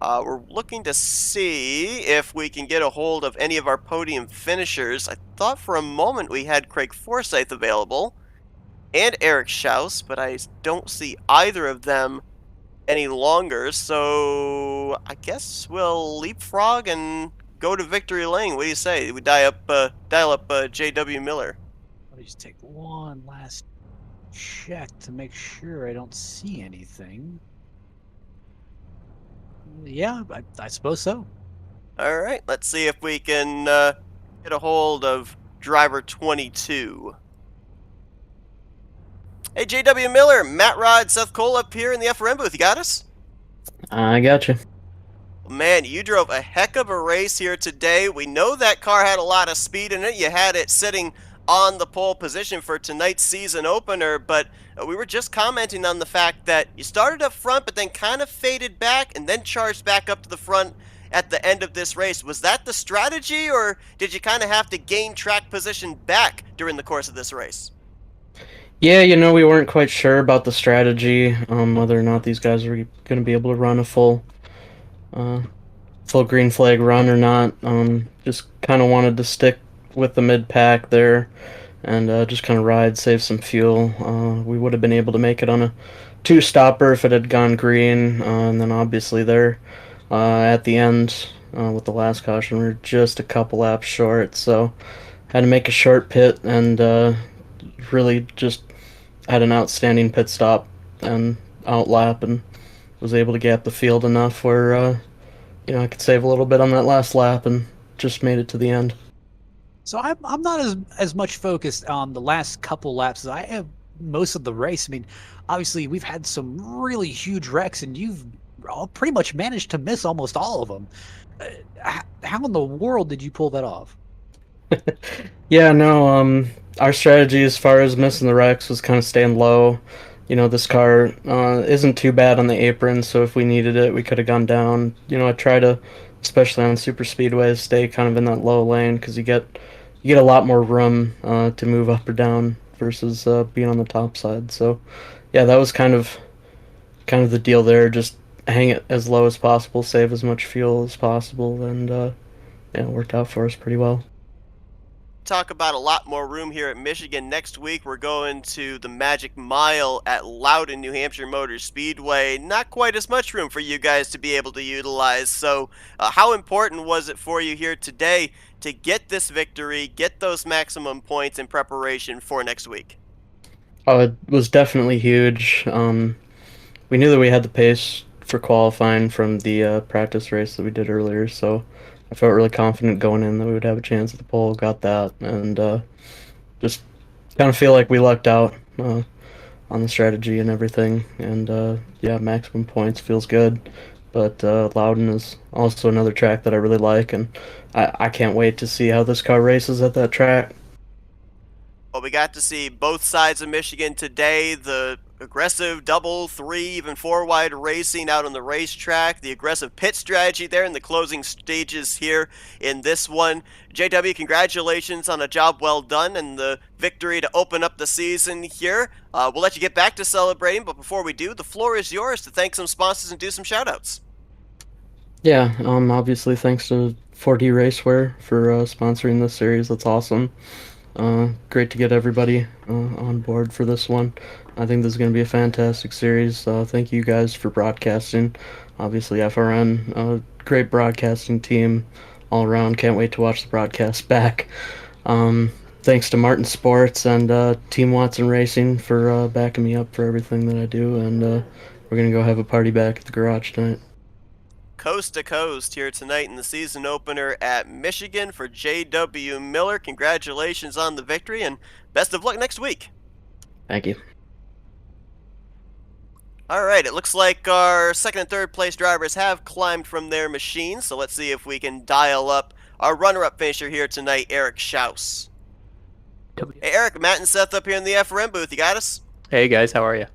We're looking to see if we can get a hold of any of our podium finishers. I thought for a moment we had Craig Forsyth available and Eric Schaus, but I don't see either of them any longer. So I guess we'll leapfrog and go to victory lane. What do you say? We dial up J.W. Miller. Let me just take one last check to make sure I don't see anything. Yeah, I suppose so. All right, let's see if we can get a hold of driver 22. Hey, J.W. Miller, Matt Rod, Seth Cole up here in the F.A.R.T booth. You got us? I gotcha. Man, you drove a heck of a race here today. We know that car had a lot of speed in it. You had it sitting on the pole position for tonight's season opener, but we were just commenting on the fact that you started up front but then kind of faded back and then charged back up to the front at the end of this race. Was that the strategy, or did you kind of have to gain track position back during the course of this race? Yeah, we weren't quite sure about the strategy, whether or not these guys were going to be able to run a uh, full green flag run or not. Just kind of wanted to stick with the mid pack there and just kind of ride, save some fuel. We would have been able to make it on a two stopper if it had gone green, and then obviously there at the end with the last caution, we were just a couple laps short, so had to make a short pit and really just had an outstanding pit stop and outlap and was able to gap the field enough where I could save a little bit on that last lap and just made it to the end. So I'm not as much focused on the last couple laps as I have most of the race. I mean, obviously we've had some really huge wrecks, and you've all pretty much managed to miss almost all of them. How in the world did you pull that off? Yeah, no, our strategy as far as missing the wrecks was kind of staying low. This car isn't too bad on the apron, so if we needed it, we could have gone down. I try to, especially on super speedways, stay kind of in that low lane because you get a lot more room to move up or down versus being on the top side. So, yeah, that was kind of the deal there. Just hang it as low as possible, save as much fuel as possible, and yeah, it worked out for us pretty well. Talk about a lot more room here at Michigan. Next week, we're going to the Magic Mile at Loudon, New Hampshire Motor Speedway. Not quite as much room for you guys to be able to utilize. So how important was it for you here today to get this victory, get those maximum points in preparation for next week? Oh, it was definitely huge. We knew that we had the pace for qualifying from the practice race that we did earlier, so I felt really confident going in that we would have a chance at the pole. Got that, and just kind of feel like we lucked out on the strategy and everything. And yeah, maximum points feels good. But Loudon is also another track that I really like, and I can't wait to see how this car races at that track. Well, we got to see both sides of Michigan today. The aggressive double, three, even four wide racing out on the racetrack. The aggressive pit strategy there in the closing stages here in this one. JW, congratulations on a job well done and the victory to open up the season here. We'll let you get back to celebrating, but before we do, the floor is yours to thank some sponsors and do some shout-outs. Yeah, obviously thanks to F.A.R.T Racewear for sponsoring this series. That's awesome. Great to get everybody on board for this one. I think this is going to be a fantastic series. Thank you guys for broadcasting. Obviously, FRN, great broadcasting team all around. Can't wait to watch the broadcast back. Thanks to Martin Sports and Team Watson Racing for backing me up for everything that I do. And we're going to go have a party back at the garage tonight. Coast to coast here tonight in the season opener at Michigan for J.W. Miller. Congratulations on the victory and best of luck next week. Thank you. All right, it looks like our second and third place drivers have climbed from their machines, so let's see if we can dial up our runner-up finisher here tonight, Eric Schaus. Hey, Eric, Matt and Seth up here in the FRM booth. You got us? Hey guys, how are you?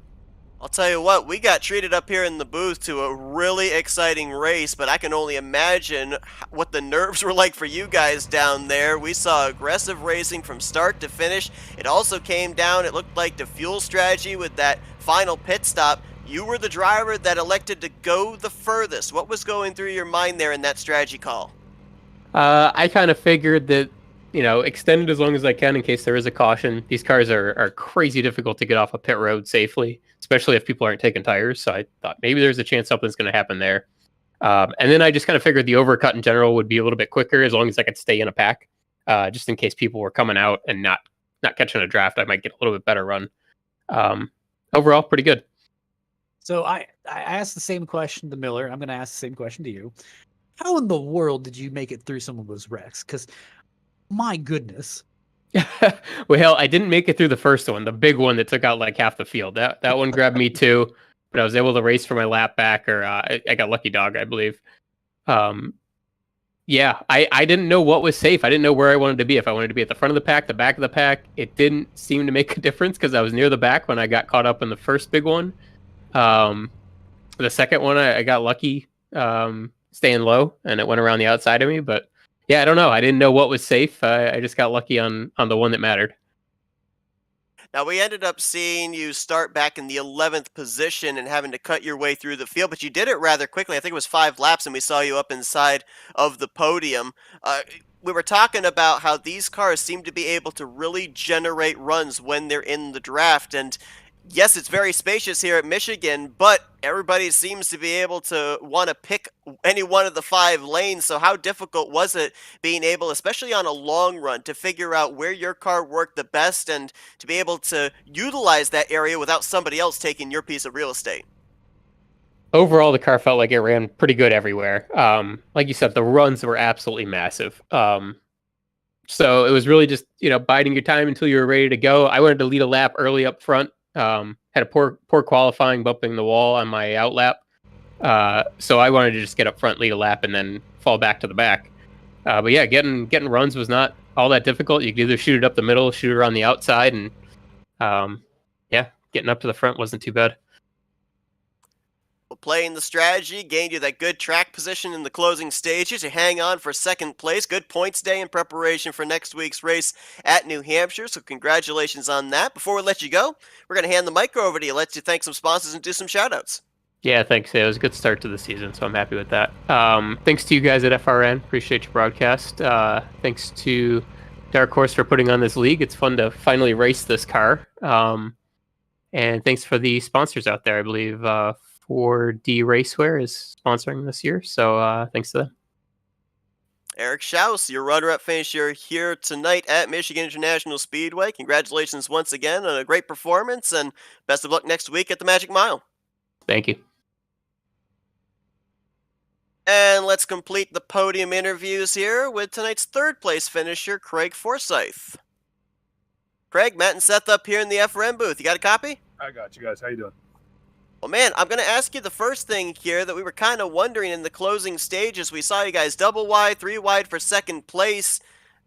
I'll tell you what, we got treated up here in the booth to a really exciting race, but I can only imagine what the nerves were like for you guys down there. We saw aggressive racing from start to finish. It also came down, it looked like, to fuel strategy with that final pit stop. You were the driver that elected to go the furthest. What was going through your mind there in that strategy call? I kind of figured that, extend it as long as I can in case there is a caution. These cars are crazy difficult to get off a pit road safely, especially if people aren't taking tires. So I thought maybe there's a chance something's going to happen there. And then I just kind of figured the overcut in general would be a little bit quicker as long as I could stay in a pack, just in case people were coming out and not catching a draft. I might get a little bit better run. Overall, pretty good. So I asked the same question to Miller. I'm going to ask the same question to you. How in the world did you make it through some of those wrecks? Because, my goodness. Well, I didn't make it through the first one, the big one that took out like half the field. That one grabbed me too, but I was able to race for my lap back, or I got lucky dog, I believe. Yeah, I didn't know what was safe. I didn't know where I wanted to be. If I wanted to be at the front of the pack, the back of the pack, it didn't seem to make a difference because I was near the back when I got caught up in the first big one. The second one, I got lucky staying low, and it went around the outside of me. But yeah, I don't know. I didn't know what was safe. I just got lucky on the one that mattered. Now, we ended up seeing you start back in the 11th position and having to cut your way through the field, but you did it rather quickly. I think it was 5 laps, and we saw you up inside of the podium. We were talking about how these cars seem to be able to really generate runs when they're in the draft, and yes, it's very spacious here at Michigan, but everybody seems to be able to want to pick any one of the 5 lanes. So how difficult was it being able, especially on a long run, to figure out where your car worked the best and to be able to utilize that area without somebody else taking your piece of real estate? Overall, the car felt like it ran pretty good everywhere. Like you said, the runs were absolutely massive. So it was really just, biding your time until you were ready to go. I wanted to lead a lap early up front. Had a poor qualifying, bumping the wall on my out lap. So I wanted to just get up front, lead a lap, and then fall back to the back. But yeah, getting runs was not all that difficult. You could either shoot it up the middle, shoot it on the outside, and yeah, getting up to the front wasn't too bad. Well, playing the strategy gained you that good track position in the closing stages. You hang on for second place. Good points day in preparation for next week's race at New Hampshire, so congratulations on that. Before we let you go, we're going to hand the mic over to you, let you thank some sponsors and do some shout-outs. Yeah, thanks. It was a good start to the season, so I'm happy with that. Thanks to you guys at FRN. Appreciate your broadcast. Thanks to Dark Horse for putting on this league. It's fun to finally race this car. And thanks for the sponsors out there. I believe F.A.R.T Racewear is sponsoring this year, so thanks to them. Eric Schaus, your runner-up finisher here tonight at Michigan International Speedway. Congratulations once again on a great performance, and best of luck next week at the Magic Mile. Thank you. And let's complete the podium interviews here with tonight's third place finisher, Craig Forsyth. Craig, Matt, and Seth up here in the FRM booth. You got a copy? I got you guys. How you doing? Well, man, I'm going to ask you the first thing here that we were kind of wondering in the closing stages. We saw you guys double wide, 3 wide for second place.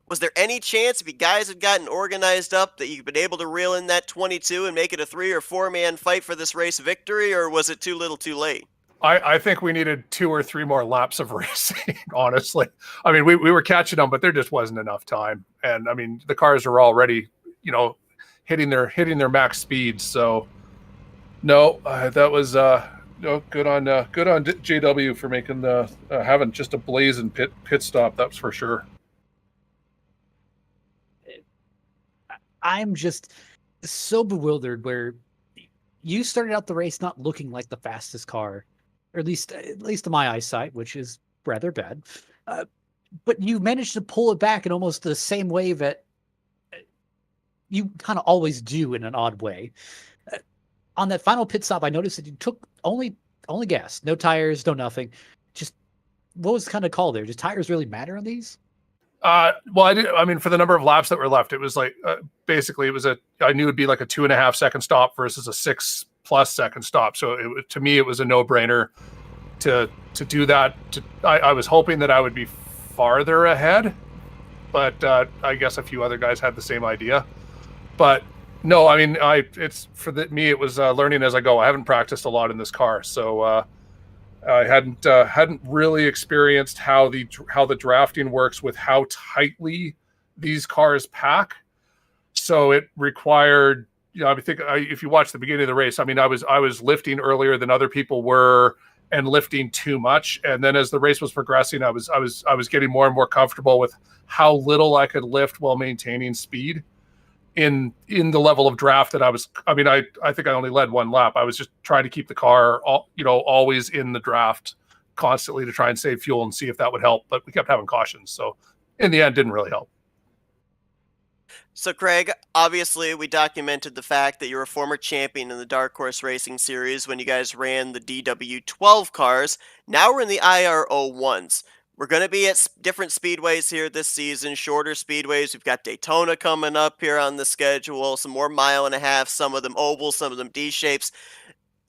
Was there any chance if you guys had gotten organized up that you'd been able to reel in that 22 and make it a 3 or 4 man fight for this race victory, or was it too little too late? I think we needed 2 or 3 more laps of racing, honestly. I mean, we were catching them, but there just wasn't enough time. And I mean, the cars are already, hitting their max speeds. So no, that was good on JW for making the having just a blazing pit stop. That's for sure. I'm just so bewildered where you started out the race not looking like the fastest car, or at least to my eyesight, which is rather bad. But you managed to pull it back in almost the same way that you kind of always do in an odd way. On that final pit stop, I noticed that you took only gas, no tires, no nothing. Just what was kind of call there? Does tires really matter on these? Well, I mean, for the number of laps that were left, it was like basically I knew it'd be like a 2.5 second stop versus a 6+ second stop. So to me, it was a no brainer to do that. I was hoping that I would be farther ahead, but I guess a few other guys had the same idea. But no, I mean, me, it was learning as I go. I haven't practiced a lot in this car, so I hadn't really experienced how the drafting works with how tightly these cars pack. So it required, I think if you watch the beginning of the race, I mean, I was lifting earlier than other people were and lifting too much. And then as the race was progressing, I was getting more and more comfortable with how little I could lift while maintaining speed in the level of draft that I think I only led 1 lap. I was just trying to keep the car always in the draft constantly to try and save fuel and see if that would help. But we kept having cautions. So in the end, didn't really help. So, Craig, obviously, we documented the fact that you're a former champion in the Dark Horse Racing Series when you guys ran the DW12 cars. Now we're in the IR01s. We're going to be at different speedways here this season, shorter speedways. We've got Daytona coming up here on the schedule, some more 1.5 miles, some of them ovals, some of them D-shapes.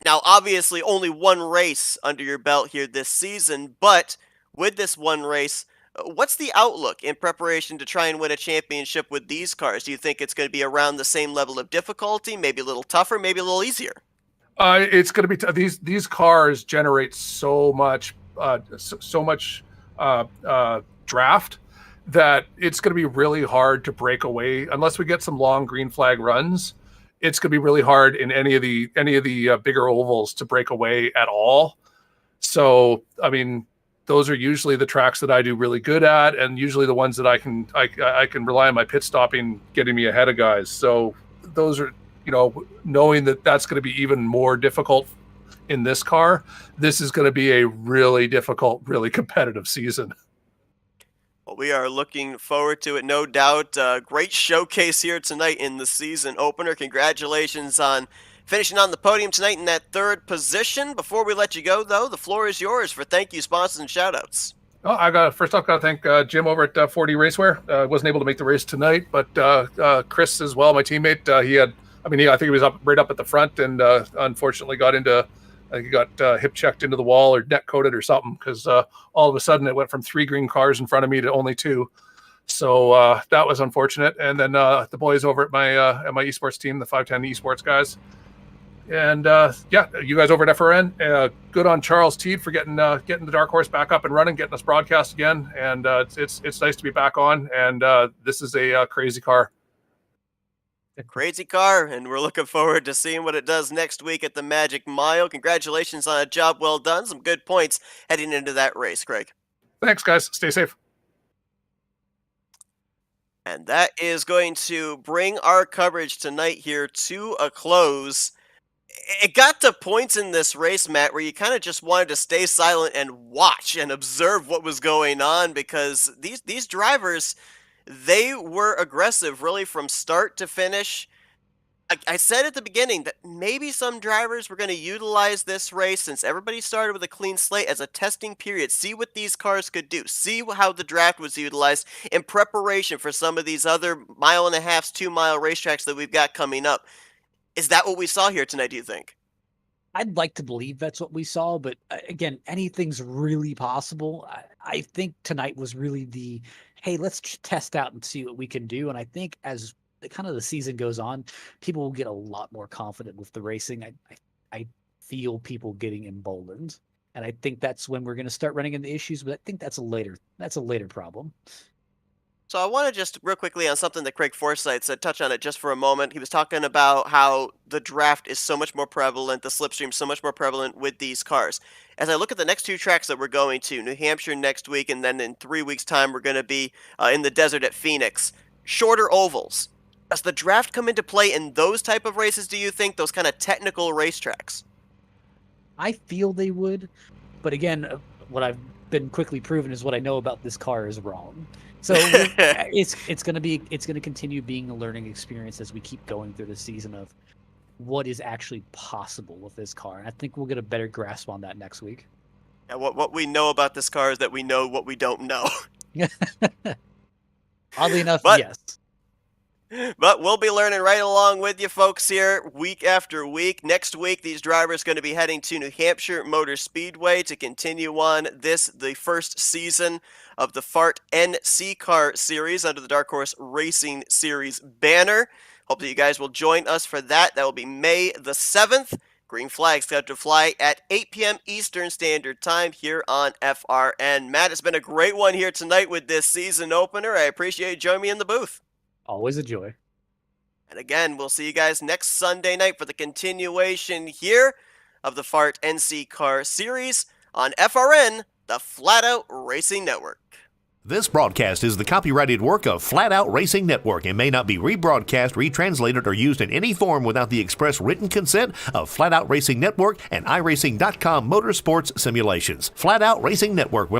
Now, obviously, only one race under your belt here this season, but with this one race, what's the outlook in preparation to try and win a championship with these cars? Do you think it's going to be around the same level of difficulty, maybe a little tougher, maybe a little easier? It's going to be these cars generate so much draft that it's going to be really hard to break away unless we get some long green flag runs. It's going to be really hard in any of the bigger ovals to break away at all. So, I mean, those are usually the tracks that I do really good at, and usually the ones that I can rely on my pit stopping getting me ahead of guys. So those are, knowing that that's going to be even more difficult in this car, this is going to be a really difficult, really competitive season. Well, we are looking forward to it, no doubt. Great showcase here tonight in the season opener. Congratulations on finishing on the podium tonight in that 3rd position. Before we let you go, though, the floor is yours for thank you, sponsors, and shoutouts. Oh, first off, got to thank Jim over at F.A.R.T Racewear. Wasn't able to make the race tonight, but Chris as well, my teammate. I think he was right up at the front, and unfortunately he got hip checked into the wall or neck coated or something, because all of a sudden it went from 3 green cars in front of me to only 2. So that was unfortunate. And then the boys over at my esports team, the 510 esports guys. And you guys over at FRN, good on Charles Teed for getting the Dark Horse back up and running, getting us broadcast again. And it's nice to be back on. And this is a crazy car. A crazy car, and we're looking forward to seeing what it does next week at the Magic Mile. Congratulations on a job well done. Some good points heading into that race, Craig. Thanks, guys. Stay safe. And that is going to bring our coverage tonight here to a close. It got to points in this race, Matt, where you kind of just wanted to stay silent and watch and observe what was going on, because these drivers, they were aggressive really from start to finish. I said at the beginning that maybe some drivers were going to utilize this race, since everybody started with a clean slate, as a testing period. See what these cars could do. See how the draft was utilized in preparation for some of these other 1.5 miles, 2 mile racetracks that we've got coming up. Is that what we saw here tonight, do you think? I'd like to believe that's what we saw, but again, anything's really possible. I think tonight was really hey, let's test out and see what we can do. And I think as the season goes on, people will get a lot more confident with the racing. I feel people getting emboldened, and I think that's when we're going to start running into issues. But I think that's a later problem. So I want to just real quickly on something that Craig Forsyth said, touch on it just for a moment. He was talking about how the draft is so much more prevalent, the slipstream so much more prevalent with these cars. As I look at the next 2 tracks that we're going to, New Hampshire next week, and then in 3 weeks' time we're going to be in the desert at Phoenix. Shorter ovals. Does the draft come into play in those type of races, do you think, those kind of technical racetracks? I feel they would, but again, what I've been quickly proven is what I know about this car is wrong. So it's going to continue being a learning experience as we keep going through the season of what is actually possible with this car. And I think we'll get a better grasp on that next week. Yeah, what we know about this car is that we know what we don't know. Oddly enough, yes. But we'll be learning right along with you folks here week after week. Next week, these drivers are going to be heading to New Hampshire Motor Speedway to continue on the first season of the F.A.R.T NDCar series under the Dark Horse Racing Series banner. Hope that you guys will join us for that. That will be May the 7th. Green flag scheduled to fly at 8 p.m. Eastern Standard Time here on FRN. Matt, it's been a great one here tonight with this season opener. I appreciate you joining me in the booth. Always a joy. And again, we'll see you guys next Sunday night for the continuation here of the F.A.R.T NDCar series on FRN, the Flatout Racing Network. This broadcast is the copyrighted work of Flatout Racing Network and may not be rebroadcast, retranslated, or used in any form without the express written consent of Flatout Racing Network and iRacing.com Motorsports Simulations. Flatout Racing Network would like